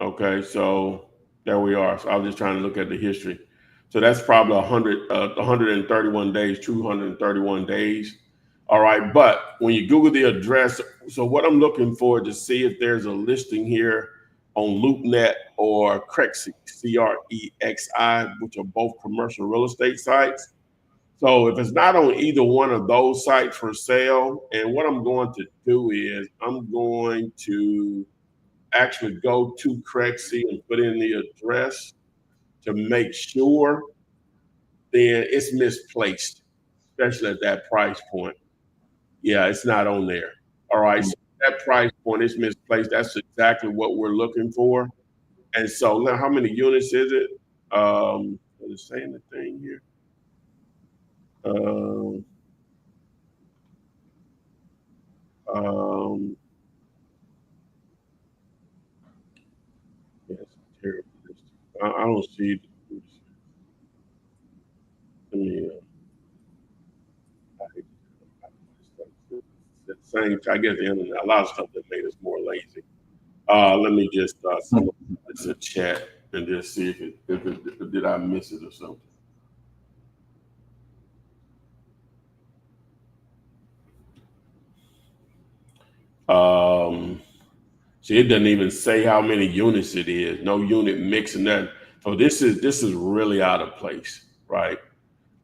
okay, so there we are. So I was just trying to look at the history. So that's probably 131 days, true 131 days. All right, but when you Google the address, so what I'm looking for to see if there's a listing here on LoopNet or Crexi, CREXI, which are both commercial real estate sites. So if it's not on either one of those sites for sale, and what I'm going to do is I'm going to actually go to Crexi and put in the address to make sure, then it's misplaced, especially at that price point. Yeah, it's not on there. All right, so that price point is misplaced. That's exactly what we're looking for. And so now, how many units is it? Is it saying the thing here? Yes, terrible. I don't see. Let me. Same. I guess the internet. A lot of stuff that made us more lazy. Let me just send this a chat and just see if did I miss it or something. See, it doesn't even say how many units it is. No unit mix and that. So this is really out of place, right?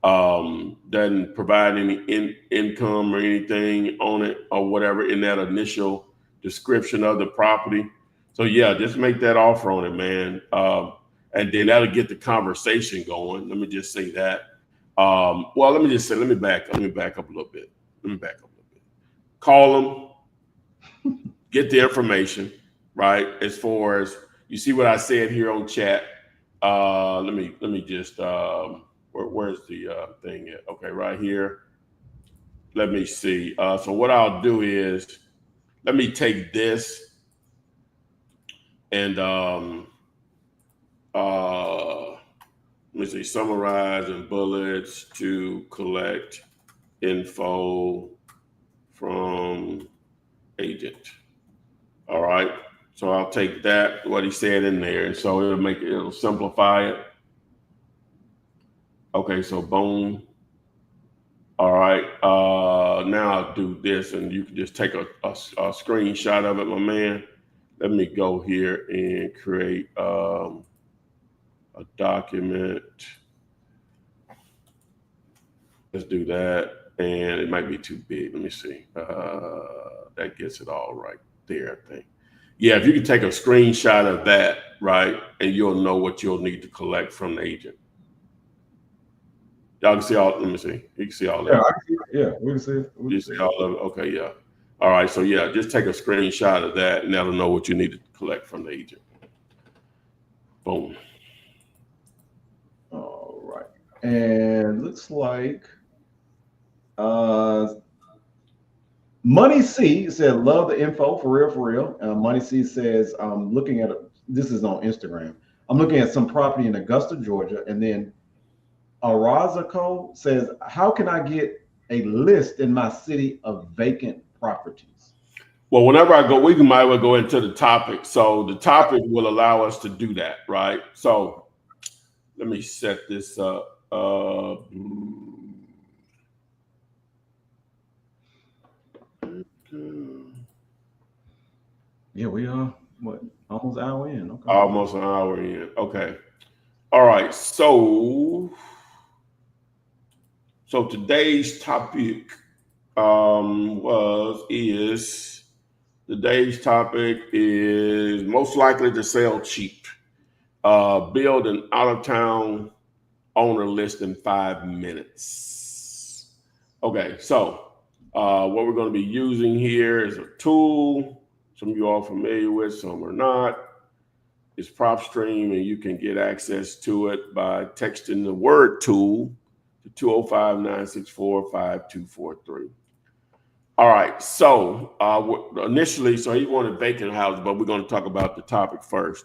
Doesn't provide any income or anything on it or whatever in that initial description of the property. So yeah, just make that offer on it, man. And then that'll get the conversation going. Let me just say that. Well, let me just say, let me back up a little bit. Call them, get the information, right? As far as you see what I said here on chat. Let me just where's the thing at? Okay, right here. Let me see. So what I'll do is let me take this and let me see, summarize and bullets to collect info from agent. All right. So I'll take that, what he said in there, and so it'll simplify it. Okay, so boom. All right. Now I'll do this, and you can just take a screenshot of it, my man. Let me go here and create a document. Let's do that. And it might be too big. Let me see. That gets it all right there, I think. Yeah, if you can take a screenshot of that, right, and you'll know what you'll need to collect from the agent. Y'all can see all, let me see. You can see all that. Yeah, I can see it. Yeah, we can see it. You see all of it? Okay, yeah. All right, so yeah, just take a screenshot of that and that'll know what you need to collect from the agent. Boom. All right. And looks like Money C said, love the info, for real. Money C says, I'm looking at, this is on Instagram. I'm looking at some property in Augusta, Georgia. And then Arazaco says, how can I get a list in my city of vacant properties? Well, whenever I go, might well go into the topic. So the topic will allow us to do that, right? So let me set this up. Yeah, we are almost an hour in. Okay. Almost an hour in. Okay. All right. So today's topic is most likely to sell cheap. Build an out-of-town owner list in 5 minutes. Okay, so what we're going to be using here is a tool. Some of you are familiar with, some are not. It's PropStream, and you can get access to it by texting the word tool to 205-964-5243. All right, so initially, so he wanted vacant houses, but we're going to talk about the topic first.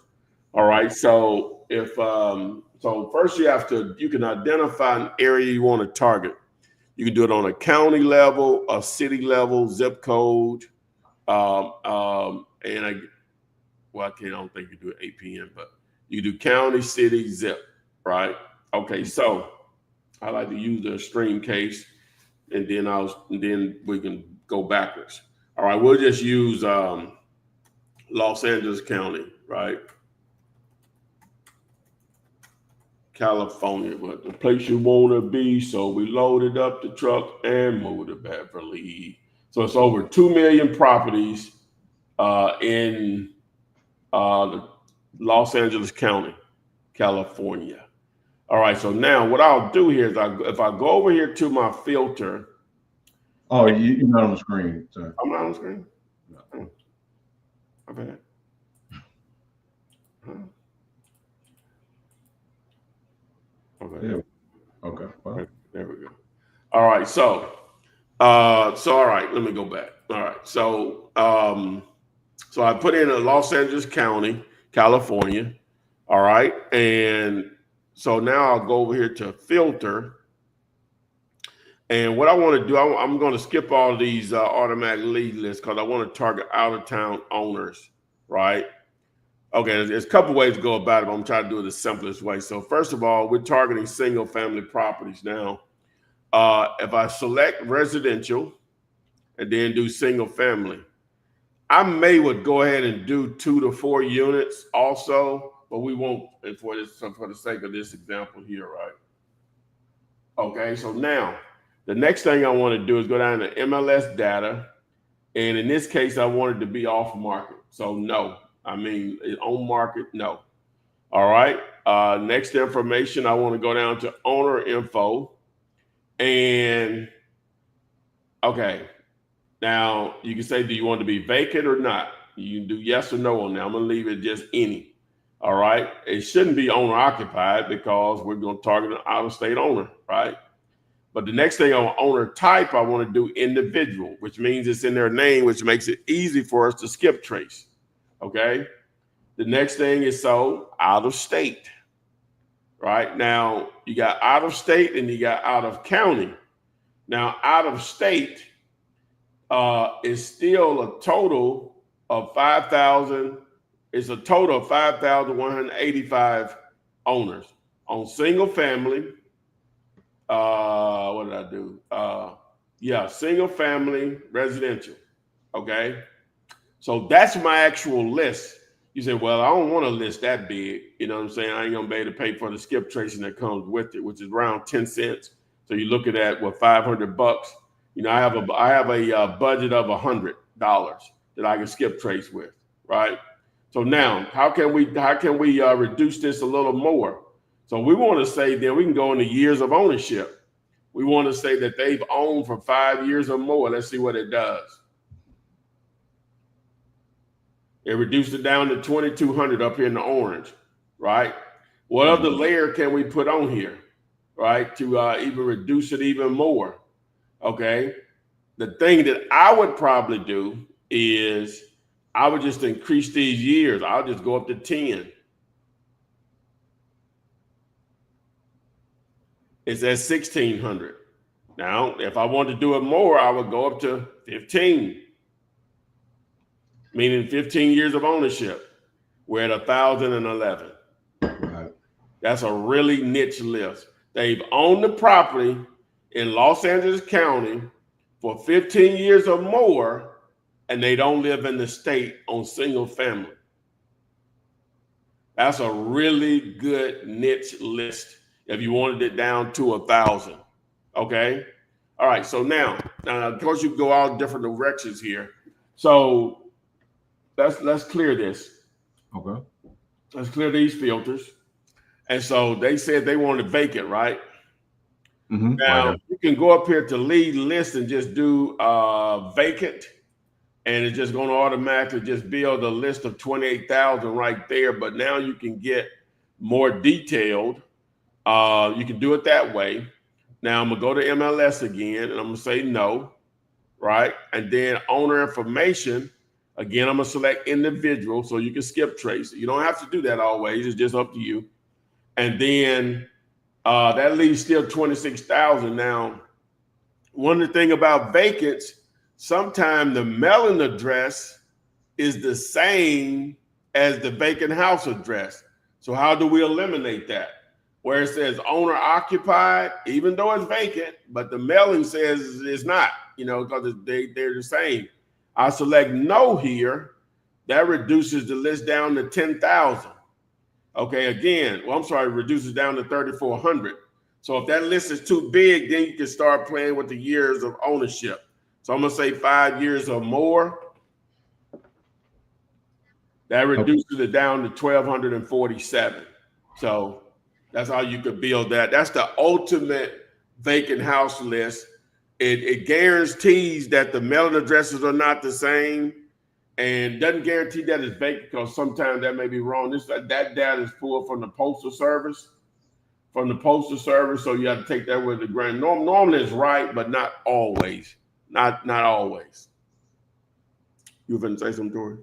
All right, so if so first you can identify an area you want to target. You can do it on a county level, a city level, zip code, and I don't think you do it APN, but you do county, city, zip, right? Okay, so I like to use the stream case, and then we can go backwards. All right, we'll just use Los Angeles County, right? California, but the place you want to be. So we loaded up the truck and moved to Beverly. So it's over 2 million properties in the Los Angeles County, California. All right, so now what I'll do here is if I go over here to my filter. Oh, you're not on the screen. Sorry. I'm not on the screen? No. My bad. Huh? Okay. Yeah. Okay. Well. There we go. All right. So all right, let me go back. All right. So I put in a Los Angeles County, California. All right. And so now I'll go over here to filter. And what I want to do, I'm going to skip all these automatic lead lists because I want to target out-of-town owners, right? Okay, there's a couple ways to go about it, but I'm trying to do it the simplest way. So first of all, we're targeting single-family properties now. If I select residential and then do single-family, I would go ahead and do 2 to 4 units also, but we won't for the sake of this example here, right? Okay, so now the next thing I want to do is go down to MLS data, and in this case, I want it to be off market. So no. I mean, on market, no. All right. Next information, I want to go down to owner info. And okay, now you can say, do you want to be vacant or not? You can do yes or no on that. I'm gonna leave it just any. All right. It shouldn't be owner occupied because we're going to target an out-of-state owner, right? But the next thing on owner type, I want to do individual, which means it's in their name, which makes it easy for us to skip trace. Okay. The next thing is sold out of state. Right now, you got out of state and you got out of county. Now, out of state is still a total of 5,000. It's a total of 5,185 owners on single family. What did I do? Single family residential. Okay. So that's my actual list. You say, well, I don't want a list that big. You know what I'm saying? I ain't gonna be able to pay for the skip tracing that comes with it, which is around 10 cents. So you're looking at what, $500. You know, I have a budget of $100 that I can skip trace with, right? So now, how can we reduce this a little more? So we want to say then we can go into years of ownership. We want to say that they've owned for 5 years or more. Let's see what it does. It reduced it down to 2,200 up here in the orange, right? What other layer can we put on here, right, to even reduce it even more? Okay. The thing that I would probably do is I would just increase these years. I'll just go up to 10. It's at 1,600. Now, if I want to do it more, I would go up to 15. Meaning 15 years of ownership. We're at 1,011. Right. That's a really niche list. They've owned the property in Los Angeles County for 15 years or more, and they don't live in the state on single family. That's a really good niche list if you wanted it down to 1,000. Okay. All right. So now, of course, you can go all different directions here. So let's clear this. Okay. Let's clear these filters. And so they said they wanted vacant, right? Mm-hmm. Now Right. you can go up here to lead list and just do vacant, and it's just going to automatically just build a list of 28,000 right there. But now you can get more detailed. You can do it that way. Now I'm gonna go to MLS again, and I'm gonna say no, right? And then owner information. Again, I'm gonna select individual so you can skip trace. You don't have to do that always. It's just up to you. And then that leaves still 26,000. Now, one of the things about vacants, sometimes the mailing address is the same as the vacant house address. So how do we eliminate that? Where it says owner occupied, even though it's vacant, but the mailing says it's not, because they're the same. I select no here. That reduces the list down to 10,000. Okay, again, reduces down to 3,400. So if that list is too big, then you can start playing with the years of ownership. So I'm gonna say 5 years or more. That reduces it down to 1,247. So that's how you could build that. That's the ultimate vacant house list. It guarantees that the mailing addresses are not the same, and doesn't guarantee that it's vacant because sometimes that may be wrong. That data is pulled from the Postal Service. So you have to take that with a grain. Normally it's right, but not always. Not always. You were going to say something, Tori?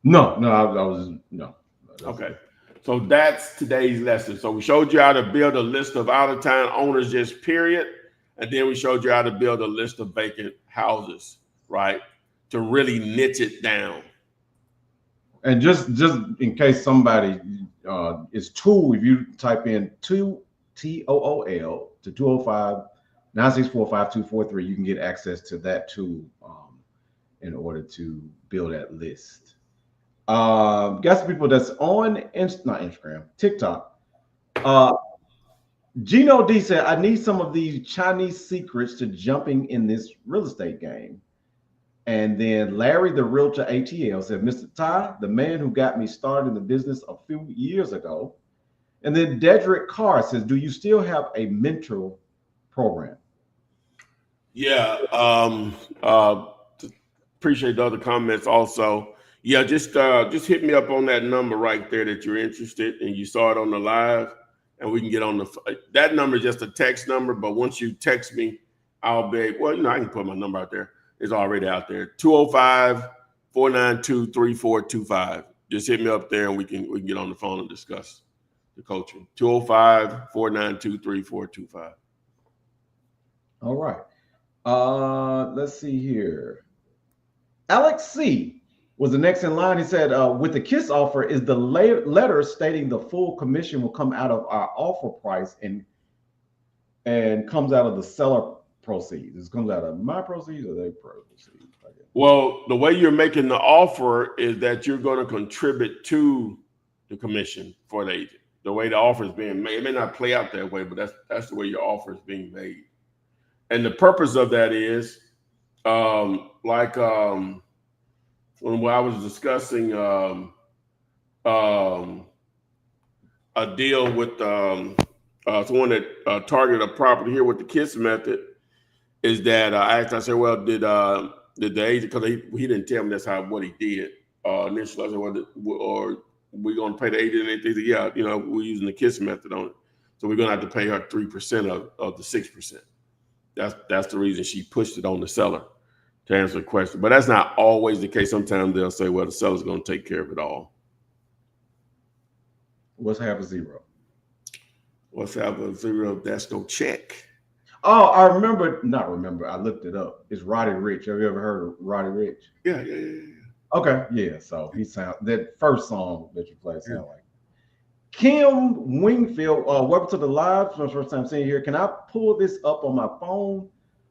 No, I was no. Okay. So that's today's lesson. So we showed you how to build a list of out-of-town owners, just period. And then we showed you how to build a list of vacant houses, right? To really niche it down. And just in case somebody is tool, if you type in TOOL to 205-964-5243, you can get access to that tool in order to build that list. Got some people that's on not Instagram, TikTok. Gino D said, I need some of these Chinese secrets to jumping in this real estate game. And then Larry, the realtor ATL, said, Mr. Ty, the man who got me started in the business a few years ago. And then Dedrick Carr says, do you still have a mentor program? Yeah. Appreciate the other comments also. Yeah, just hit me up on that number right there that you're interested and you saw it on the live, and we can get on that number is just a text number, but once you text me, I'll be I can put my number out there. It's already out there. 205-492-3425. Just hit me up there and we can get on the phone and discuss the coaching. 205-492-3425. All right. Let's see here. Alex C was the next in line. He said, with the KISS offer, is the letter stating the full commission will come out of our offer price and comes out of the seller proceeds? It comes out of my proceeds or their proceeds? Well, the way you're making the offer is that you're going to contribute to the commission for the agent. The way the offer is being made, it may not play out that way, but that's the way your offer is being made. And the purpose of that is, when I was discussing a deal with someone that targeted a property here with the KISS method, is that I said, well, did the agent, because he didn't tell me that's what he did initially. I said, well, or we're going to pay the agent anything? He said, yeah, we're using the KISS method on it, so we're going to have to pay her 3% of the 6%. That's the reason she pushed it on the seller, to answer the question. But that's not always the case. Sometimes they'll say, well, the seller's going to take care of it all. What's half a zero? What's half a zero? That's no check. Oh, I not remember. I looked it up. It's Roddy Ricch. Have you ever heard of Roddy Ricch? Yeah. Okay, yeah. So that first song that you played sound like Kim Wingfield. Welcome to the live. For the first time seeing you here. Can I pull this up on my phone,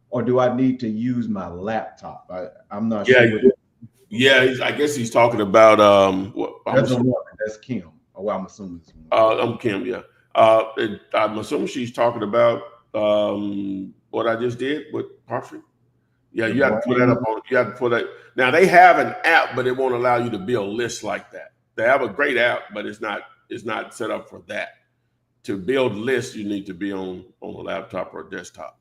or do I need to use my laptop? I'm not sure. Yeah. I guess he's talking about that's Kim. Oh, well, I'm assuming it's I'm Kim. Yeah. I'm assuming she's talking about what I just did with Parfrey. Yeah, you have to put that up on. You have to put that. Now they have an app, but it won't allow you to build lists like that. They have a great app, but it's not set up for that. To build lists, you need to be on a laptop or a desktop.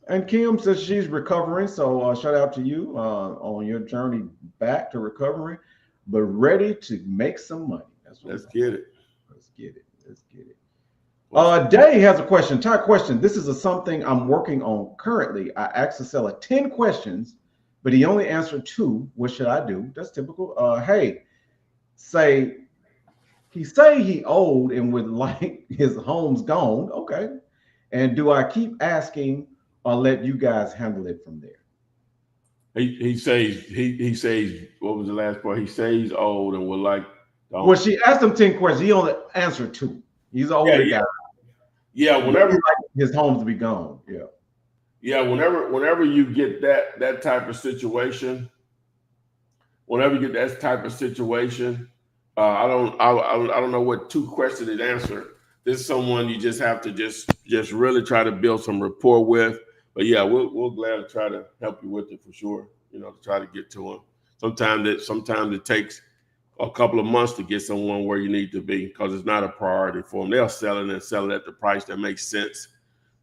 And Kim says she's recovering, so shout out to you on your journey back to recovery, but ready to make some money. Let's get it. Day has a question. Ty question. This is something I'm working on currently. I asked the seller 10 questions, but he only answered 2. What should I do? That's typical. He old and would like his home's gone. Okay. And do I keep asking or let you guys handle it from there? He says what was the last part? He says he's old and would like. Well, she asked him 10 questions. He only answered 2. He's an older guy. Yeah, whenever his home's to be gone. Yeah. Yeah, whenever you get that type of situation, I don't know what 2 questions it answered. This is someone you just have to just really try to build some rapport with. But yeah, we'll gladly try to help you with it for sure. To try to get to them. Sometimes it takes a couple of months to get someone where you need to be, because it's not a priority for them. They'll sell it at the price that makes sense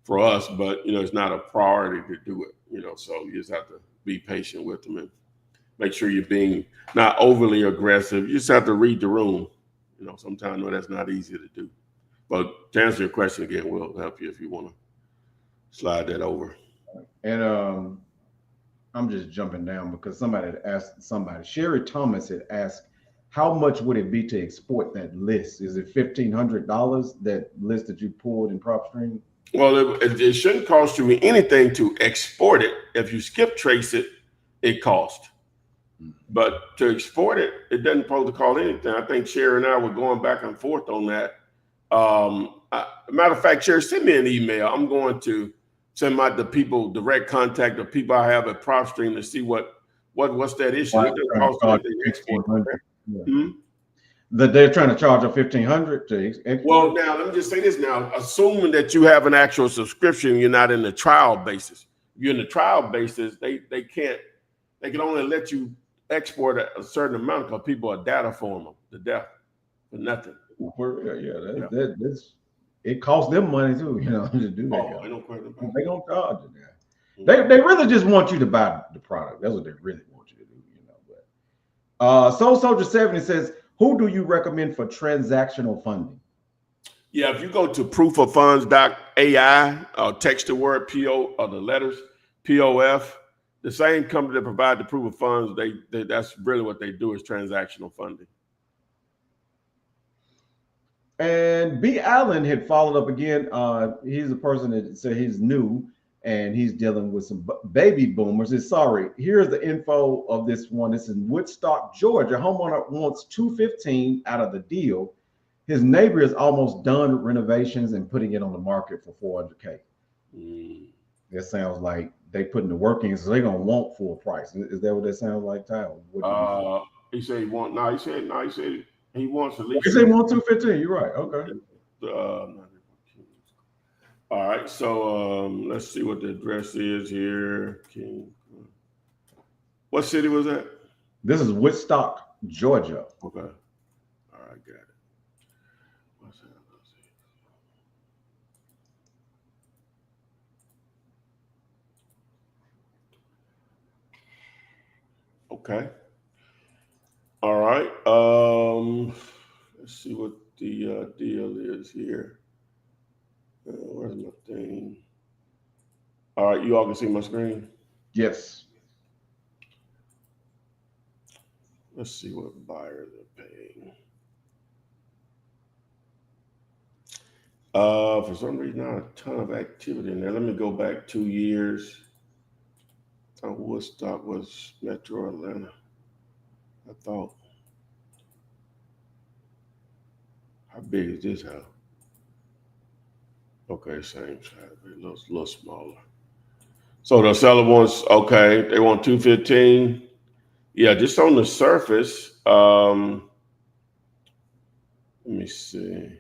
for us, but it's not a priority to do it. So you just have to be patient with them and make sure you're being not overly aggressive. You just have to read the room. Sometimes that's not easy to do. But to answer your question again, we'll help you if you want to slide that over. And I'm just jumping down because somebody had asked Sherry Thomas had asked, how much would it be to export that list? Is it $1,500, that list that you pulled in PropStream? Well, it shouldn't cost you anything to export it. If you skip trace it, it costs. But to export it, it doesn't supposed to cost anything. I think Sherry and I were going back and forth on that. Matter of fact, Sherry, send me an email. I'm going to send out the people, direct contact the people I have at PropStream to see what's that issue. It doesn't cost anything to export. Yeah. That they're trying to charge a $1,500 to export. Well, now let me just say this. Now, assuming that you have an actual subscription, you're not in the trial basis. If you're in the trial basis, they can only let you export a certain amount because people are data for them to death for nothing. That's it costs them money too, you know, to do that. Oh, I don't question about They gonna charge you that. They really just want you to buy the product. That's what they really want you to do, you know. But Soul Soldier 70 says, who do you recommend for transactional funding? Yeah, if you go to proofofunds.ai, text the word PO or the letters POF, the same company that provide the proof of funds, they that's really what they do is transactional funding. And B. Allen had followed up again. He's a person that said he's new and he's dealing with some baby boomers. He's sorry. Here's the info of this one. It's in Woodstock, Georgia. Homeowner wants $215 out of the deal. His neighbor is almost done renovations and putting it on the market for $400K. That sounds like they putting the work in, so they're gonna want full price. Is that what that sounds like, Tyler? He said he want. No, he said he wants at least. He said want 215. You're right. Okay. All right. So let's see what the address is here. What city was that? This is Woodstock, Georgia. Okay. All right, got it. What's that? Okay. All right. Let's see what the deal is here. Where's my thing? All right, you all can see my screen? Yes. Let's see what buyers are paying. For some reason, not a ton of activity in there. Let me go back 2 years. Woodstock was Metro Atlanta, I thought. How big is this house? Okay, same size, a little smaller. So the seller wants, okay, they want 215. Yeah, just on the surface. Let me see.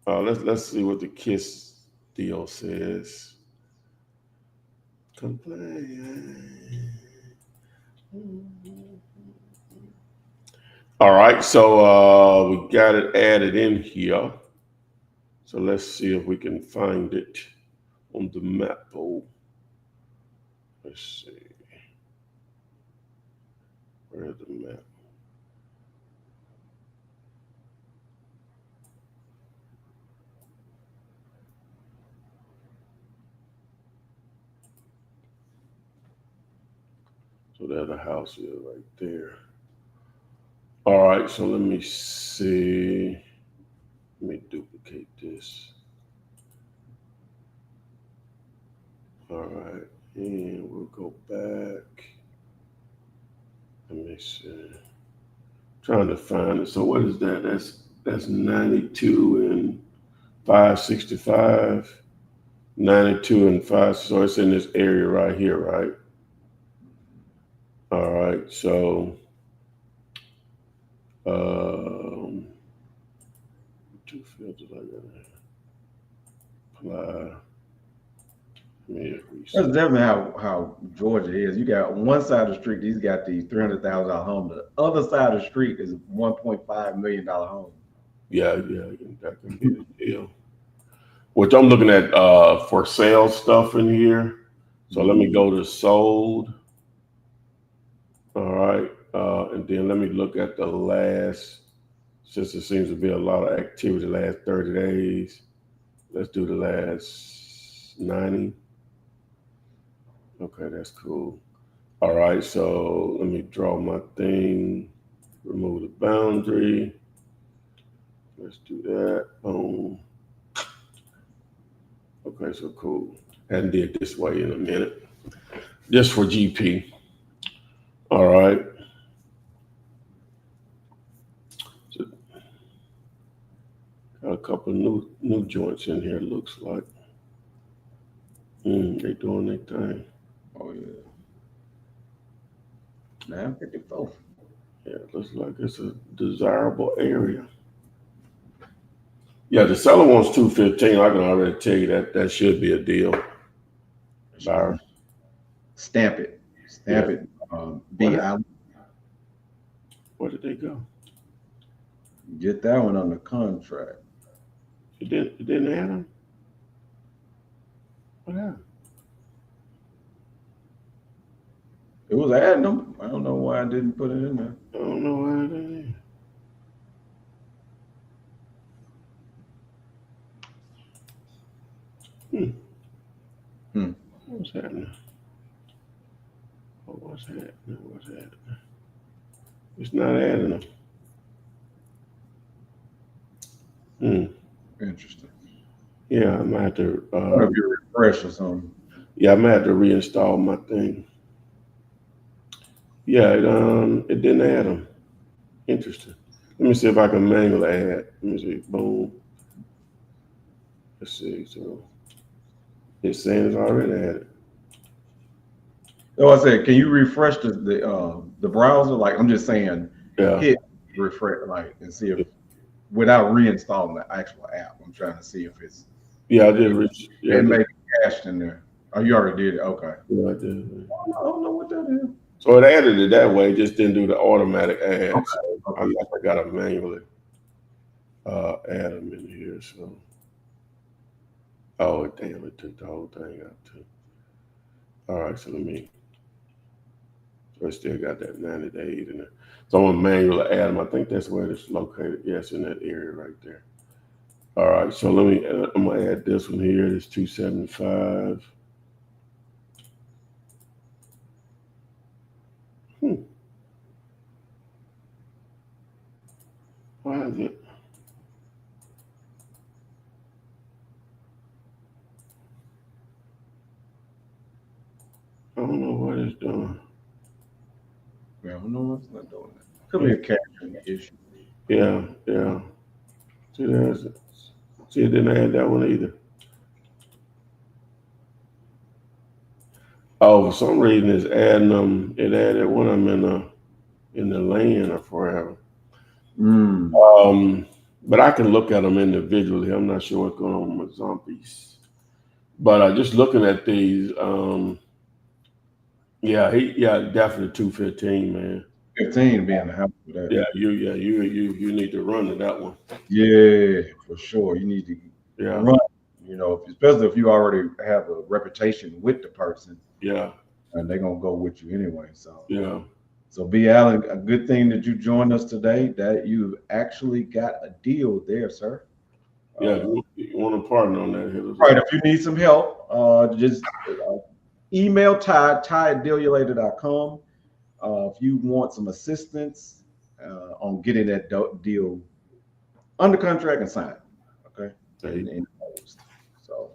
Let's see what the KISS deal says. Complain. All right, so we got it added in here. So let's see if we can find it on the map. Oh, let's see. Where's the map? So there the house is right there. All right, so let me see. Let me duplicate this. All right, and we'll go back. Let me see. Trying to find it. So what is that? That's 92 and 565. 92 and 5. So it's in this area right here, right? All right, so two filters I got apply. That's definitely how Georgia is. You got on one side of the street, he's got the $300,000 home. The other side of the street is $1.5 million home. Yeah, that can be the deal. Which I'm looking at for sale stuff in here. So let me go to sold. All right, and then let me look at the last, since it seems to be a lot of activity the last 30 days. Let's do the last 90. Okay, that's cool. All right, so let me draw my thing, remove the boundary. Let's do that. Boom. Okay, so cool. Hadn't did it this way in a minute. Just for GP. All right. So, got a couple of new joints in here, looks like. They doing their thing. Oh yeah. 954. Yeah, it looks like it's a desirable area. Yeah, the seller wants 215. I can already tell you that should be a deal. Buyer. Stamp it. B. Allen. Where did they go? Get that one under contract. It didn't add them. What happened? It was adding them. I don't know why I didn't put it in there. I don't know why it didn't. What's happening? What's happening? What's happening? It's not adding them. Interesting. Yeah, I might have to. If you refresh or something. Yeah, I might have to reinstall my thing. Yeah, it didn't add them. Interesting. Let me see if I can manually add. Let me see. Boom. Let's see. So it's saying it's already added. Oh, I said, can you refresh the browser? Like, I'm just saying, Yeah. hit refresh, like, and see if without reinstalling the actual app. I'm trying to see if it's Yeah, I did reach. Yeah, it may be cached in there. Oh, you already did it. Okay. yeah, I did. I don't know what that is. So it added it that way, just didn't do the automatic add. Okay. So I got to manually add them in here. So, oh damn, it took the whole thing out too. All right, so let me. So I still got that 90 days in there. So I'm gonna manually add them. I think that's where it's located. Yes, in that area right there. All right, so let me. I'm gonna add this one here. This 275. Why is it? I don't know what it's doing. Yeah, I don't know what's not doing that. Could be a caching issue. Yeah. See, it didn't add that one either. Oh, for some reason it's adding them. It added when I'm in the lane or forever. But I can look at them individually. I'm not sure what's going on with zombies. But just looking at these, definitely 215, man. 15 being the house for that. Yeah, you need to run to that one. Yeah, for sure. You need to run. You know, especially if you already have a reputation with the person. Yeah. And they're gonna go with you anyway. So yeah. So B. Allen, a good thing that you joined us today. That you actually got a deal there, sir. Yeah, you want to partner on that? Right. If you need some help, just email ty@dealulator.com. If you want some assistance on getting that deal under contract and signed, okay? And so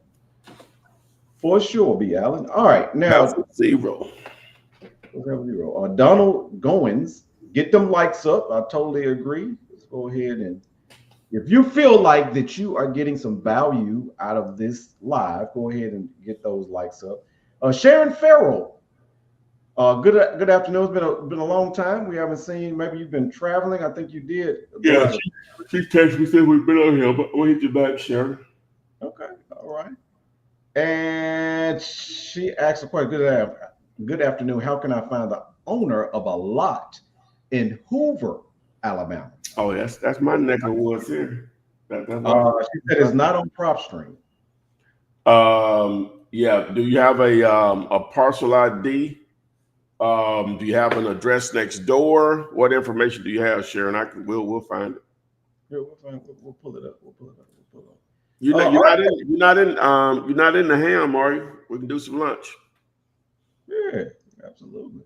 for sure, B. Allen. All right, now zero. Donald Goins, get them likes up. I totally agree. Let's go ahead and if you feel like that you are getting some value out of this live, go ahead and get those likes up. Sharon Farrell. Good afternoon. It's been a long time. We haven't seen. Maybe you've been traveling. I think you did. Yeah, she texted me said we've been on here, but we'll hit you back, Sharon. Okay, all right. And she asked a question. Good afternoon. How can I find the owner of a lot in Hoover, Alabama? Oh, that's my neck of woods here. She said it's not on PropStream. Yeah. Do you have a parcel ID? Do you have an address next door? What information do you have, Sharon? We'll find it. Yeah, we'll pull it up. You're not in the ham, are you? We can do some lunch. Yeah, absolutely.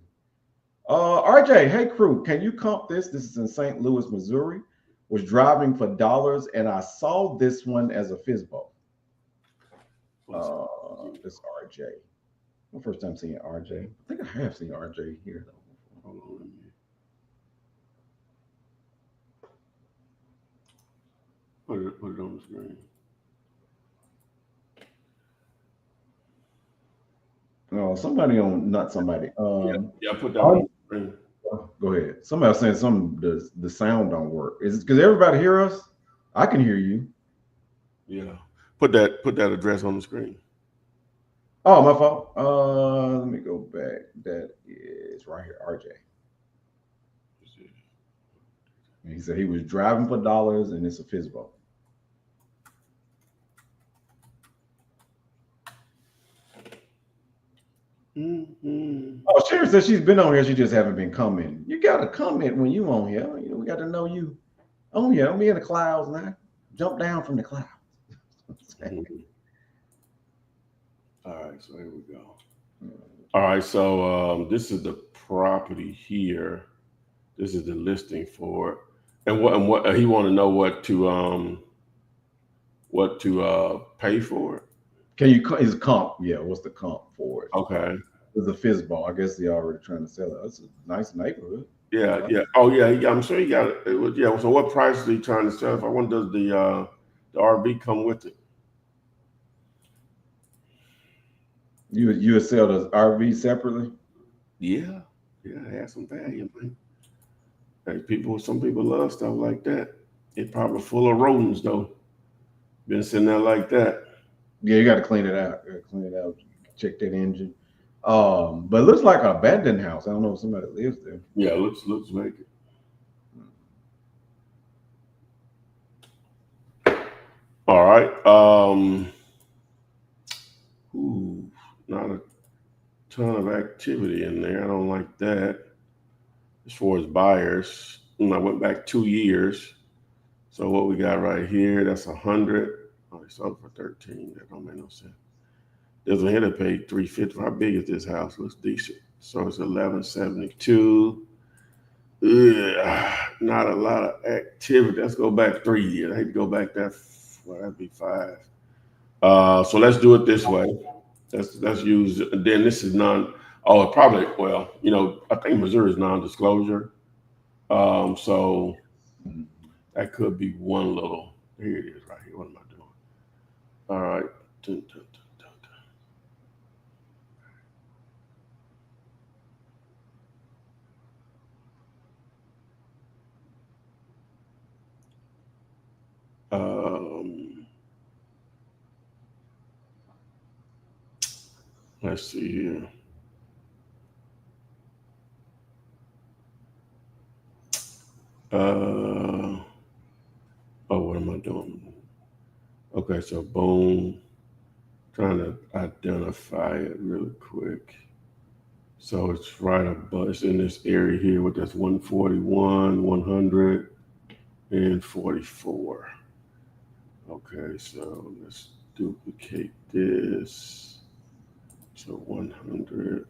RJ, hey crew, can you comp this? This is in St. Louis, Missouri. Was driving for dollars and I saw this one as a FISBO. This RJ. My first time seeing RJ. I think I have seen RJ here though. Hold on. Put it on the screen. Oh, somebody on, not somebody. Put that on the screen. Go ahead. Somebody was saying something. The sound don't work. Is it because everybody hear us? I can hear you. Yeah. Put that address on the screen. Oh, my fault. Let me go back. That is right here, RJ. And he said he was driving for dollars, and it's a Fizbo. Oh, Sharon says she's been on here. She just haven't been commenting. You got to comment when you on here. You know, we got to know you. Oh yeah, I'm in the clouds now. Jump down from the clouds. All right, so here we go. All right, so this is the property here. This is the listing for it, and what he want to know what to pay for it. Can you is comp? Yeah, what's the comp for it? Okay. It's a Fizbo. I guess they're already trying to sell it. That's a nice neighborhood. Yeah, yeah. Oh, yeah. I'm sure you got it. Yeah. So, what price is he trying to sell? If I wonder, does the RV come with it? You would sell the RV separately? Yeah, yeah. It has some value, man. Hey, some people love stuff like that. It's probably full of rodents, though. Been sitting there like that. Yeah, you got to clean it out. Clean it out. Check that engine. But it looks like an abandoned house. I don't know if somebody lives there. Yeah, looks like it. All right. Not a ton of activity in there. I don't like that. As far as buyers, I went back 2 years. So what we got right here, that's 100. Oh, they sold for 13. That don't make no sense. There's a header paid 350. How big is this house? Looks decent. So it's 1172. Yeah, not a lot of activity. Let's go back 3 years. I hate to go back that. Well, that'd be 5. So let's do it this way. Let's use. Then this is non. Oh, probably. Well, I think Missouri is non-disclosure. So that could be one little. Here it is, right here. What am I doing? All right. Dun, dun, dun. Let's see here. What am I doing? Okay, so boom. Trying to identify it really quick. So it's right above, it's in this area here with that's 141, 100, and 44. Okay, so let's duplicate this. So 100.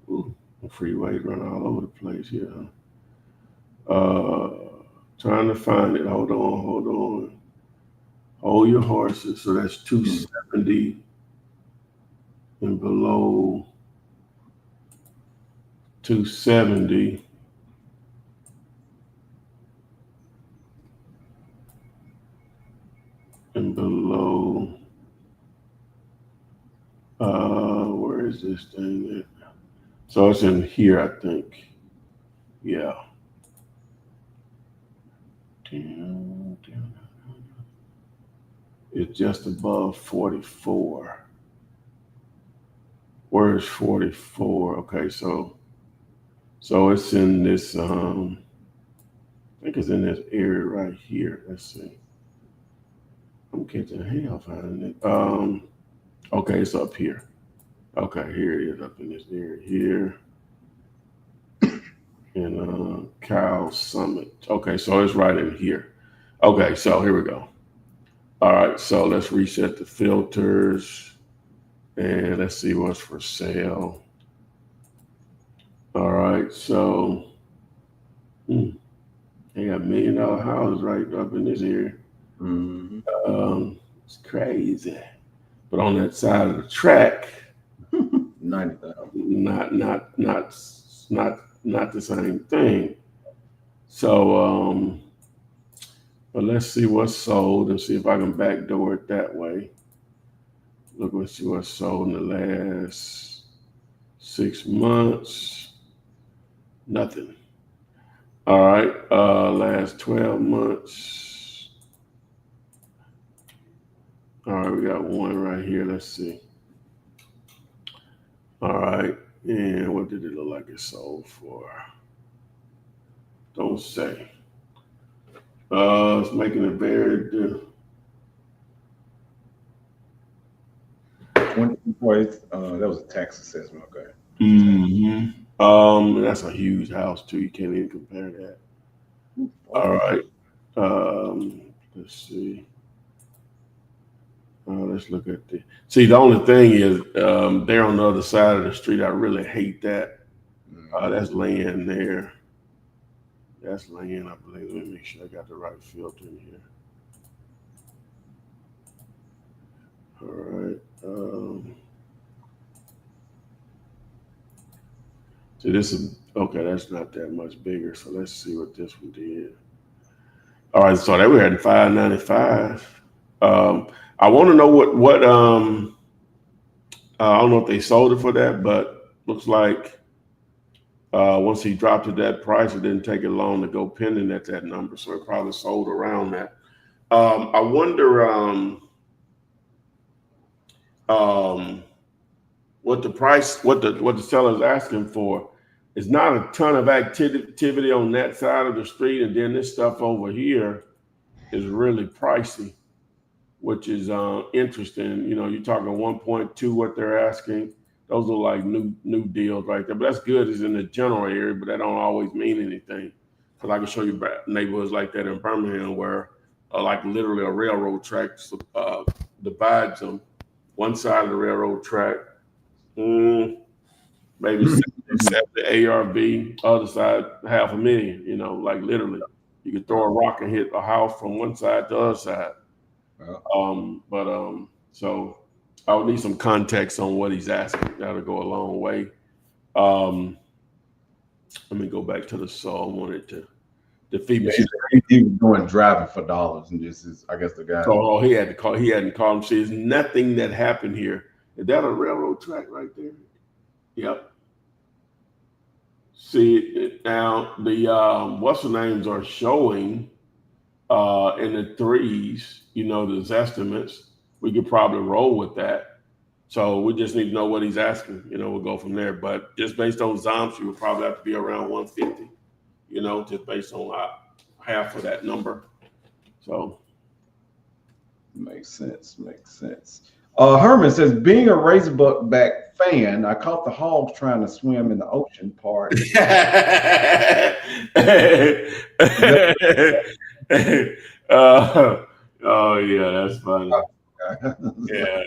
Ooh, freeways run all over the place here. Trying to find it. Hold on. Hold your horses. So that's 270 and below 270. And below, where is this thing at? So it's in here, I think. Yeah. It's just above 44. Where's 44? Okay, so it's in this, I think it's in this area right here. Let's see. I'm catching hell finding it. Okay, it's up here. Okay, here it is up in this area here. In Cow Summit. Okay, so it's right in here. Okay, so here we go. All right, so let's reset the filters and let's see what's for sale. All right, so they got $1 million houses right up in this area. It's crazy, but on that side of the track, 90,000. Not the same thing. So, but let's see what's sold and see if I can backdoor it that way. Let's see what's sold in the last 6 months. Nothing. All right, last 12 months. All right, we got one right here. Let's see. All right, and what did it look like it sold for? Don't say. It's making it very. 24. That was a tax assessment. Okay. That's a huge house too. You can't even compare that. All Okay. right. Let's see. Let's look at the. See, the only thing is, they're on the other side of the street. I really hate that. That's land there. That's land, I believe. Let me make sure I got the right filter in here. All right. So this is okay. That's not that much bigger. So let's see what this one did. All right. So that we had 595. I want to know what I don't know if they sold it for that, but looks like once he dropped it that price, it didn't take it long to go pending at that number. So it probably sold around that. I wonder what the price, what the seller's asking for. It's not a ton of activity on that side of the street, and then this stuff over here is really pricey, which is interesting. You know, you're talking 1.2 what they're asking. Those are like new deals right there. But that's good. It's in the general area, but that don't always mean anything. Because I can show you neighborhoods like that in Birmingham where like literally a railroad track divides them. One side of the railroad track, maybe 70 ARV, other side, 500,000, you know, like literally. You could throw a rock and hit a house from one side to the other side. So I would need some context on what he's asking. That'll go a long way. Let me go back to the saw. I wanted to defeat me. He was going driving for dollars, and this is, I guess, the guy. Oh, he had to call. He hadn't called him. See, there's nothing that happened here. Is that a railroad track right there? Yep. See now the what's the names are showing in the threes. You know, those estimates. We could probably roll with that. So we just need to know what he's asking. You know, we'll go from there. But just based on Zomps, you would probably have to be around 150. You know, just based on half of that number. So makes sense. Herman says, being a Razorback fan, I caught the Hogs trying to swim in the ocean part. Oh yeah, that's funny. Yeah.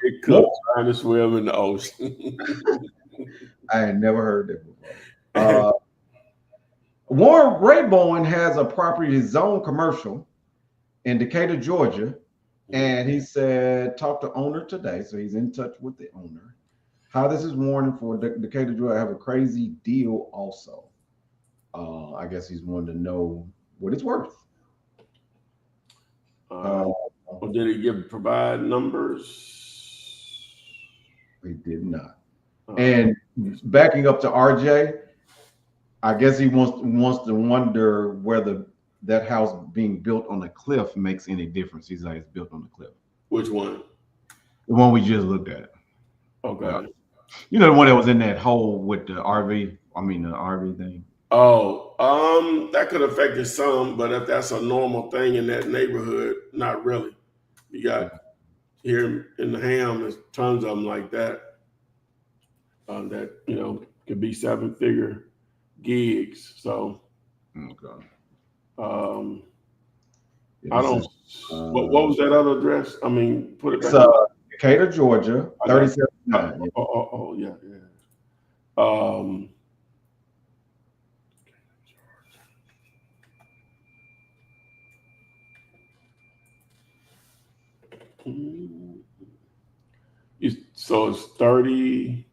It could trying to swim in the ocean. I had never heard that before. Warren Raybowen has a property zone commercial in Decatur, Georgia, and he said, talk to owner today. So he's in touch with the owner. How this is Warren for Decatur, Georgia. I have a crazy deal also. I guess he's wanting to know what it's worth. Did he provide numbers? He did not. And backing up to RJ, I guess he wants to wonder whether that house being built on a cliff makes any difference. He's like, it's built on the cliff. Which one? The one we just looked at. Okay. You know, the one that was in that hole with the RV. I mean, the RV thing. Oh, that could affect it some, but if that's a normal thing in that neighborhood, not really. You got here in the Ham, there's tons of them like that. That, you know, could be 7-figure gigs. So, okay. I don't. What was that other address? I mean, put it back. It's Decatur, Georgia, 37. Oh, yeah. So it's 30.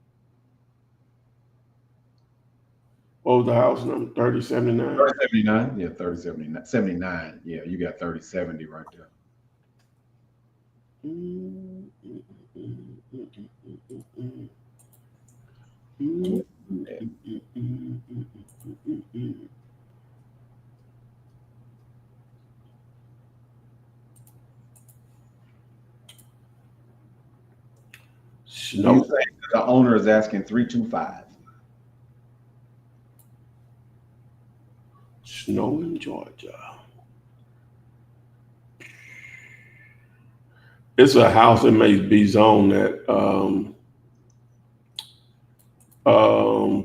What was the house number? 3079? 3079. Yeah, 3079. 79. Yeah, you got 3070 right there. Snow. He's saying that the owner is asking 325. Snow in Georgia. It's a house that may be zoned that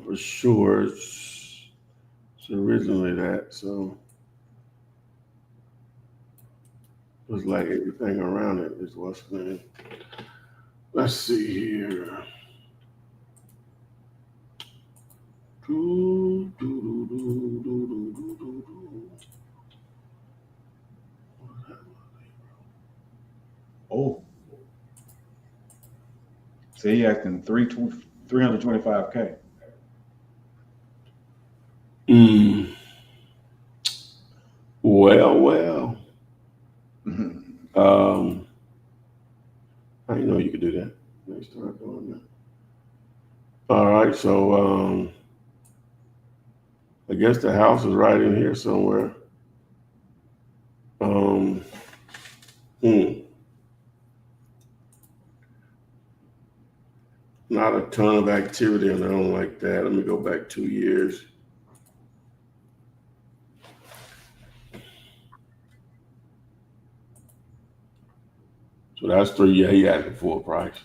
for sure it's originally that, so it's like everything around it is what's name. Let's see here. Oh. So he asking 325K. Well. I didn't know you could do that. They start doing that. All right, so I guess the house is right in here somewhere. Not a ton of activity, and I don't like that. Let me go back 2 years. So that's 3 years. He asking full price.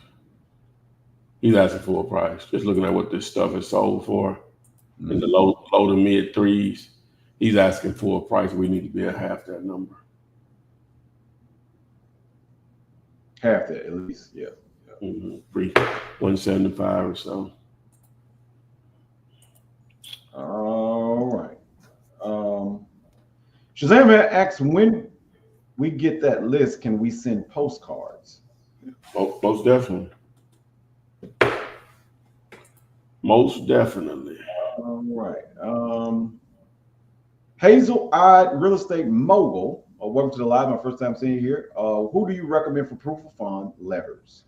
He's asking full price. Just looking at what this stuff is sold for in the low to mid threes. He's asking full price. We need to be at half that number. Half that at least, yeah. 175 or so. All right. Shazam asks, when we get that list, can we send postcards? Most definitely. Most definitely. All right. Hazel-eyed real estate mogul. Welcome to the live. My first time seeing you here. Who do you recommend for proof of fund letters?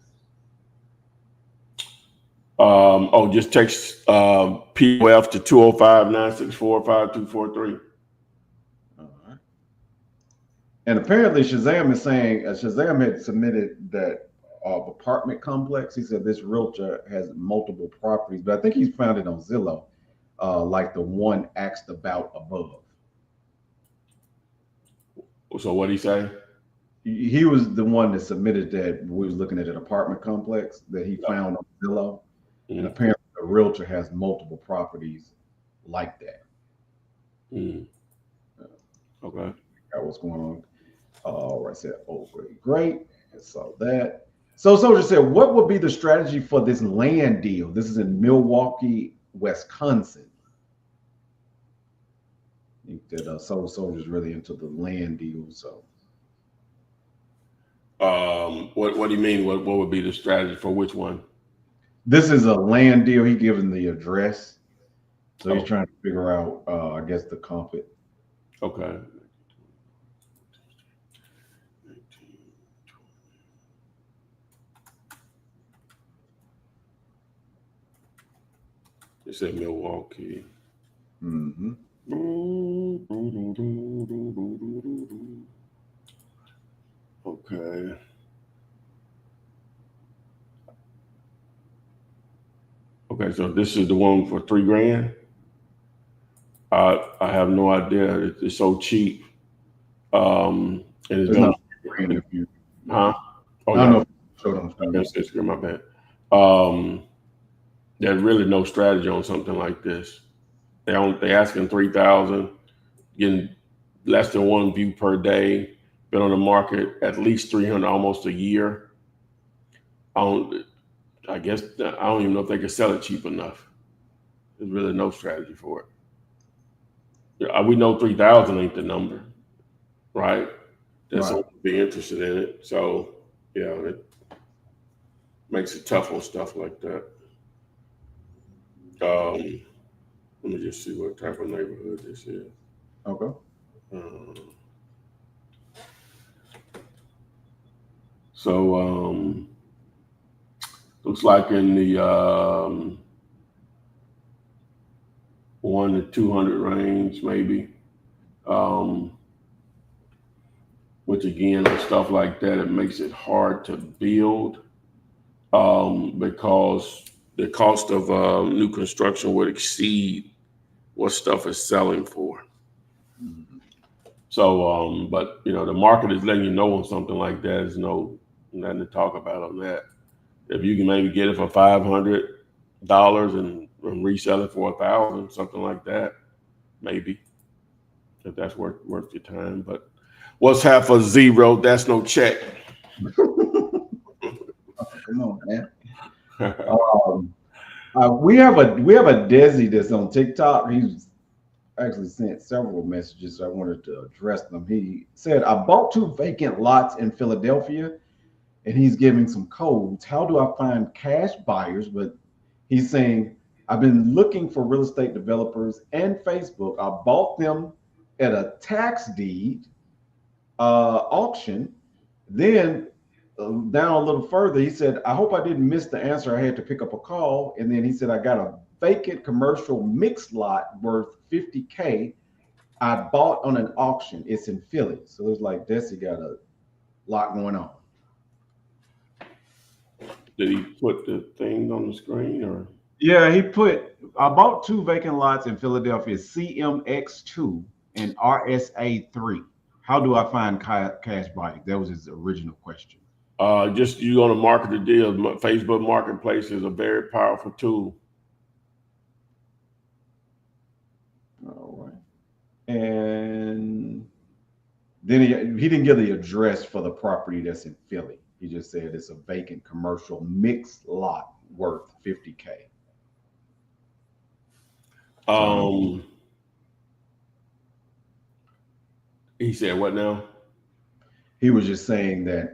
Just text POF to 205-964-5243. All right. And apparently Shazam is saying Shazam had submitted that apartment complex. He said this realtor has multiple properties, but I think he's found it on Zillow, like the one asked about above. So what did he say? He was the one that submitted that we was looking at an apartment complex that he found on Zillow. And apparently the realtor has multiple properties like that. Okay. Got what's going on. All right, said, oh, great. So that. So Soldier said, what would be the strategy for this land deal? This is in Milwaukee, Wisconsin. I think that Soldier's really into the land deal. So what do you mean? What would be the strategy for which one? this is a land deal. He given the address. So he's trying to figure out, I guess, the comp it. Okay. It said Milwaukee. Mm-hmm. Okay. Okay, so this is the one for $3,000. I have no idea. It's so cheap. And it's not $3,000 if you. Huh? Oh, I don't know if you showed on the screen. That's good. My bad. There's really no strategy on something like this. They asking 3,000, getting less than one view per day. Been on the market at least 300, almost a year. I guess I don't even know if they could sell it cheap enough. There's really no strategy for it. We know 3,000 ain't the number, right? That's Right. someone to be interested in it. So yeah, it makes it tough on stuff like that. Let me just see what type of neighborhood this is. Okay. So looks like in the 1 to 200 range, maybe. Which again, with stuff like that, it makes it hard to build. because the cost of new construction would exceed what stuff is selling for. So, but you know, the market is letting you know on something like that. There's nothing to talk about on that. If you can maybe get it for $500 and resell it for $1,000, something like that, maybe, if that's worth your time. But what's half a zero? That's no check. Come on, man. We have a Desi that's on TikTok. He's actually sent several messages, so I wanted to address them. He said, I bought 2 vacant lots in Philadelphia, and he's giving some codes. How do I find cash buyers? But he's saying, I've been looking for real estate developers and Facebook. I bought them at a tax deed auction. Then down a little further, he said, I hope I didn't miss the answer. I had to pick up a call. And then he said, I got a vacant commercial mixed lot worth $50K. I bought on an auction. It's in Philly. So it's like Desi got a lot going on. Did he put the thing on the screen or? Yeah, he put, I bought 2 vacant lots in Philadelphia, CMX2 and RSA3. How do I find cash buyers? That was his original question. Just you want to market the deal. Facebook Marketplace is a very powerful tool. All right. And then he didn't give the address for the property that's in Philly. He just said it's a vacant commercial mixed lot worth $50K. He said what now? He was just saying that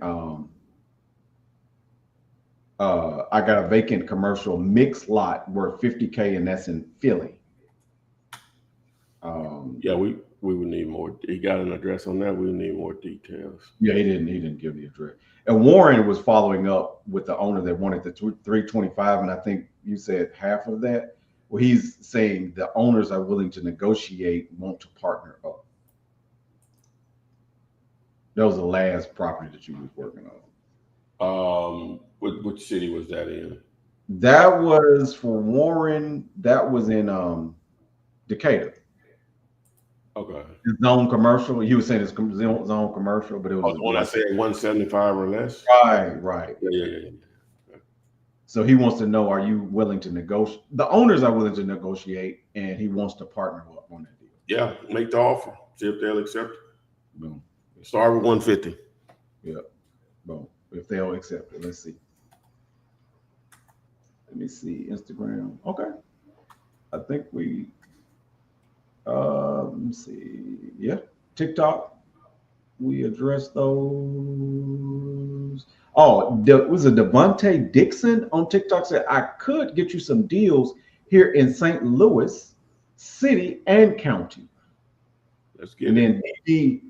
I got a vacant commercial mixed lot worth $50K, and that's in Philly. Yeah, we would need more. He got an address on that. We would need more details. Yeah, he didn't give the address. And Warren was following up with the owner that wanted the 325, and I think you said half of that. Well, he's saying the owners are willing to negotiate, want to partner up. That was the last property that you was working on. Which city was that in? That was for Warren. That was in Decatur. Okay. His zone commercial. He was saying it's zone commercial, but it was when I said 175 or less. Right. Yeah. So he wants to know: are you willing to negotiate? The owners are willing to negotiate, and he wants to partner up on that deal. Yeah, make the offer. See if they'll accept it. Boom. Start with 150. Yeah. Boom. If they'll accept it, let's see. Let me see Instagram. Okay. I think we. Let me see. Yeah, TikTok. We addressed those. Oh, was it Devontae Dixon on TikTok said I could get you some deals here in St. Louis City and County. Let's get and it. then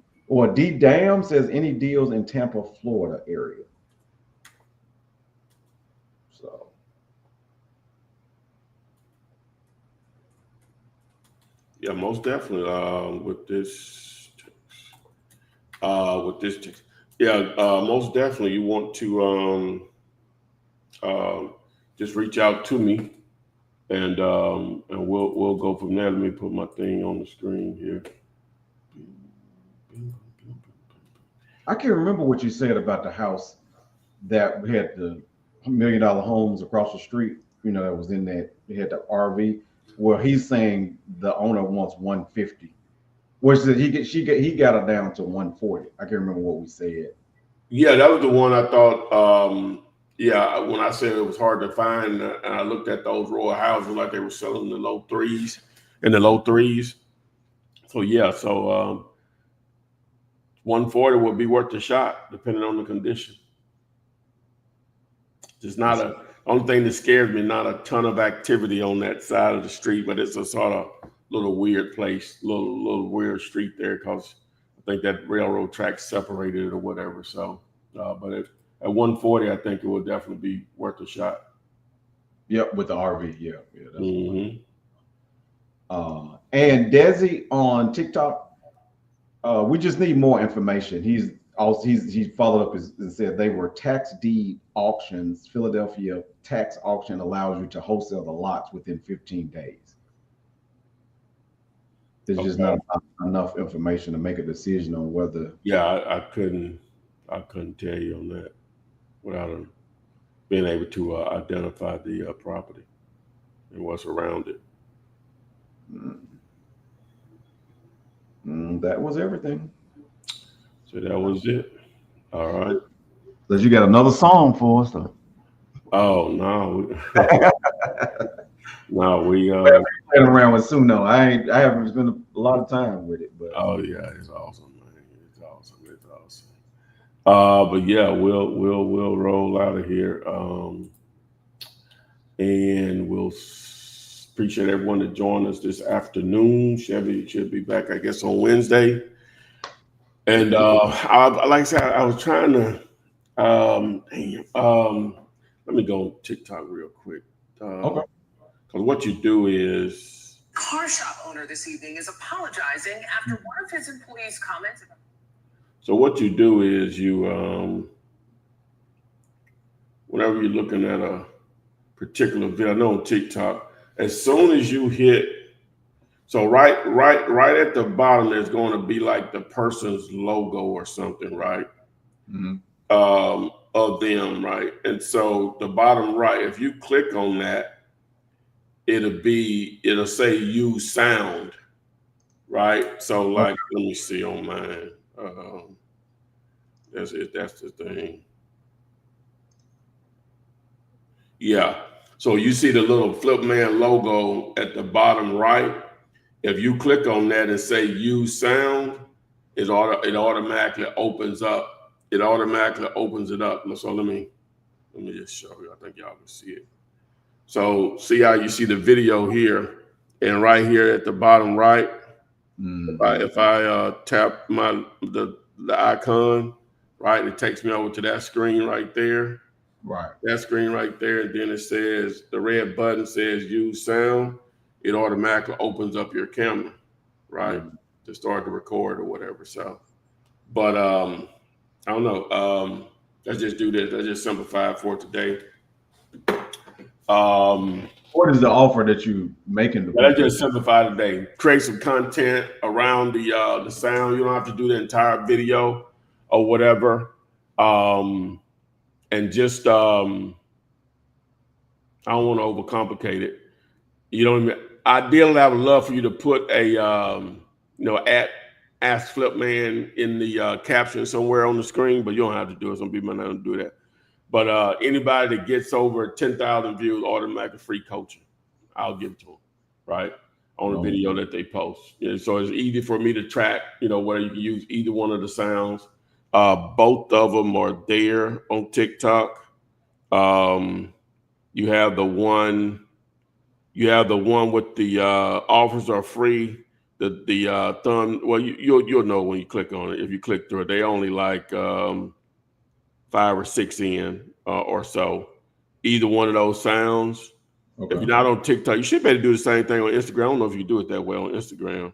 D Dam says any deals in Tampa, Florida area. So. Yeah, most definitely. With this, most definitely. You want to just reach out to me, and we'll go from there. Let me put my thing on the screen here. I can't remember what you said about the house that we had the $1 million homes across the street. You know, that was in that we had the RV. Well, he's saying the owner wants 150, which is he got it down to 140. I can't remember what we said. Yeah, that was the one I thought. When I said it was hard to find, and I looked at those row of houses like they were selling in the low threes. So 140 would be worth the shot, depending on the condition. Just not a. Only thing that scares me, not a ton of activity on that side of the street, but it's a sort of little weird place, little weird street there, because I think that railroad track separated it or whatever. So, but at 140, I think it would definitely be worth a shot. Yep, with the RV. Yeah. That's mm-hmm. And Desi on TikTok, we just need more information. He's also he followed up and said they were tax deed auctions. Philadelphia tax auction allows you to wholesale the lots within 15 days. There's just not enough information to make a decision on whether. Yeah, I couldn't tell you on that without being able to identify the property and what's around it. That was everything. So that was it. All right. But you got another song for us, though. Oh no, no, we Playing around with Suno. I haven't spent a lot of time with it, but oh yeah, it's awesome, man. It's awesome. It's awesome. But yeah, we'll roll out of here. And we'll appreciate everyone that joined us this afternoon. Chevy should be back, I guess, on Wednesday. And like I said, I was trying to let me go on TikTok real quick. okay. Because what you do is car shop owner this evening is apologizing after one of his employees commented. so what you do is you whenever you're looking at a particular video, I know on TikTok, as soon as you hit, so right at the bottom, there's going to be like the person's logo or something, right? Of them, right? And so the bottom right, if you click on that, it'll say use sound, right? So like, let me see on mine. That's it. That's the thing. Yeah. So you see the little Flipman logo at the bottom right. If you click on that and say use sound, it automatically opens up. It automatically opens it up. So let me just show you. I think y'all can see it. So see how you see the video here, and right here at the bottom right, if I tap the icon, right, it takes me over to that screen right there. Right. That screen right there, and then it says, the red button says use sound. It automatically opens up your camera, right, to start to record or whatever. So, but I don't know. Let's just do this. Let's just simplify it for today. What is the offer that you making? Let's just simplify today. Create some content around the sound. You don't have to do the entire video or whatever. And just I don't want to overcomplicate it. You don't even, ideally, I would love for you to put a at Ask Flipman in the caption somewhere on the screen, but you don't have to do it. Some people might not do that. But anybody that gets over 10,000 views, automatically free coaching. I'll give it to them, right, on the video that they post. Yeah, so it's easy for me to track, whether you can use either one of the sounds. Both of them are there on TikTok. You have the one with the offers are free. The thumb. Well, you'll know when you click on it. If you click through it, they only like 5 or 6 in or so. Either one of those sounds. Okay. If you're not on TikTok, you should be able to do the same thing on Instagram. I don't know if you do it that way on Instagram,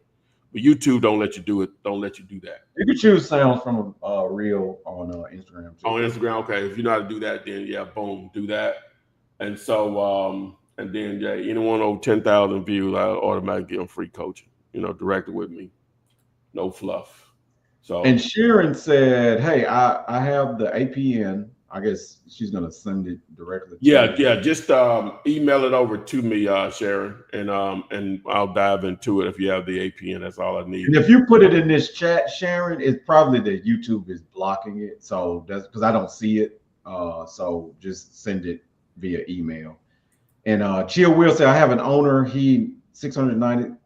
but YouTube don't let you do it. Don't let you do that. You can choose sounds from a reel on Instagram too. On Instagram, okay. If you know how to do that, then yeah, boom, do that. And so, and then yeah, anyone over 10,000 views, I automatically give them free coaching. Directly with me, no fluff. So. And Sharon said, "Hey, I have the APN. I guess she's gonna send it directly." Yeah. Just email it over to me, Sharon, and I'll dive into it if you have the APN. That's all I need. And if you put it in this chat, Sharon, it's probably that YouTube is blocking it. So that's because I don't see it. So just send it via email. And Chill Will said, "I have an owner. He 698K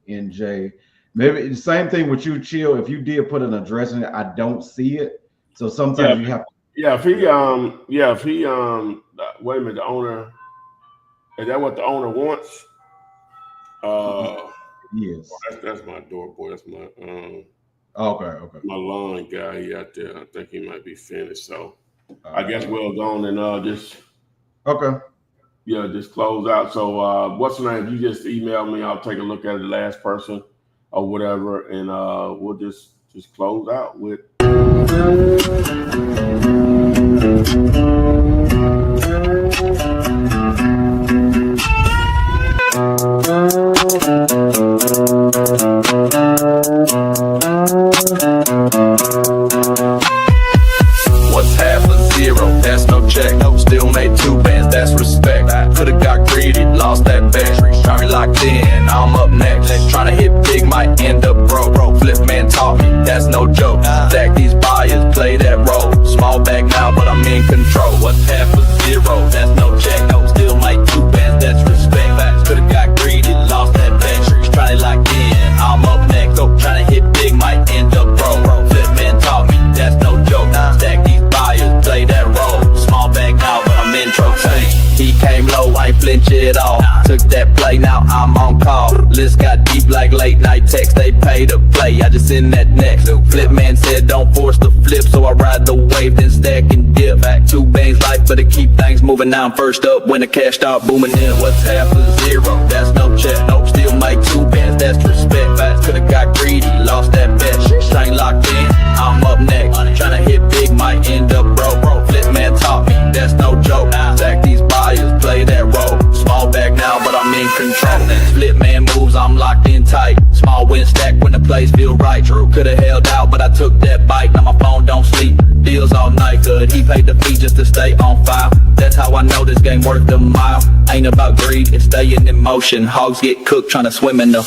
NJ." Maybe the same thing with you, Chill. If you did put an address in it, I don't see it. So sometimes you have to. Yeah, if he wait a minute, the owner, is that what the owner wants? Yes. That's my door boy. That's my okay. My lawn guy. He out there. I think he might be finished. So I guess we'll go on and just just close out. So what's the name? If you just email me, I'll take a look at it, the last person or whatever, and we'll just just close out with. What's half a zero? That's no check. Still made 2 bands, that's respect. Could've got greedy, lost that bet. Trying locked in, I'm up next. Trying to hit big, might end up broke. Flip man talking, that's no joke. Stack these buyers, play that role. Small bag now, but I'm in control. What's half a zero? That's no check. Still made 2 bands, that's respect. Could've got greedy, lost that bet. Trying lock in, I'm up next. Trying to hit big, might end up broke. Flip man talking, that's no joke. Stack these buyers, play that role. Small bag now, but I'm in trophy. He came low, I ain't flinch at all. Took that play, now I'm on call. List got deep like late night text. They pay to play, I just in that next. Flip man said don't force the flip, so I ride the wave, then stack and dip. 2 bangs life, but to keep things moving. Now I'm first up when the cash start booming in. What's half a zero? That's no check. Still make 2 bands, that's respect. Could've got greedy, lost that bet. Ain't locked in, I'm up next. Tryna hit big, might end up broke. Flip man taught me, that's no joke. Stack these buyers, play that role. Small bag now, but I'm in control. Flip man moves, I'm locked in tight. Small win stack when the plays feel right. Could've held out, but I took that bite. Now my phone don't sleep, deals all night. Good, he paid the fee just to stay on file. That's how I know this game worth the mile. Ain't about greed, it's staying in motion. Hogs get cooked tryna swim in the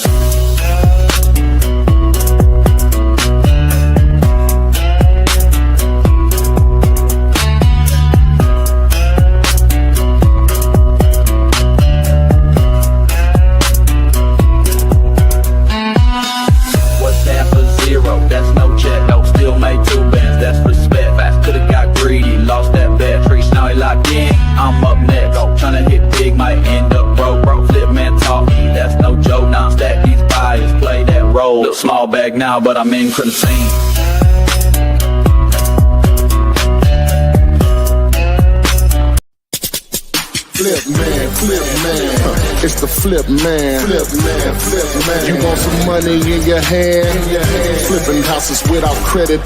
small bag now, but I'm in contain. Flip man, it's the flip man. You want some money in your hand? Flipping houses without credit.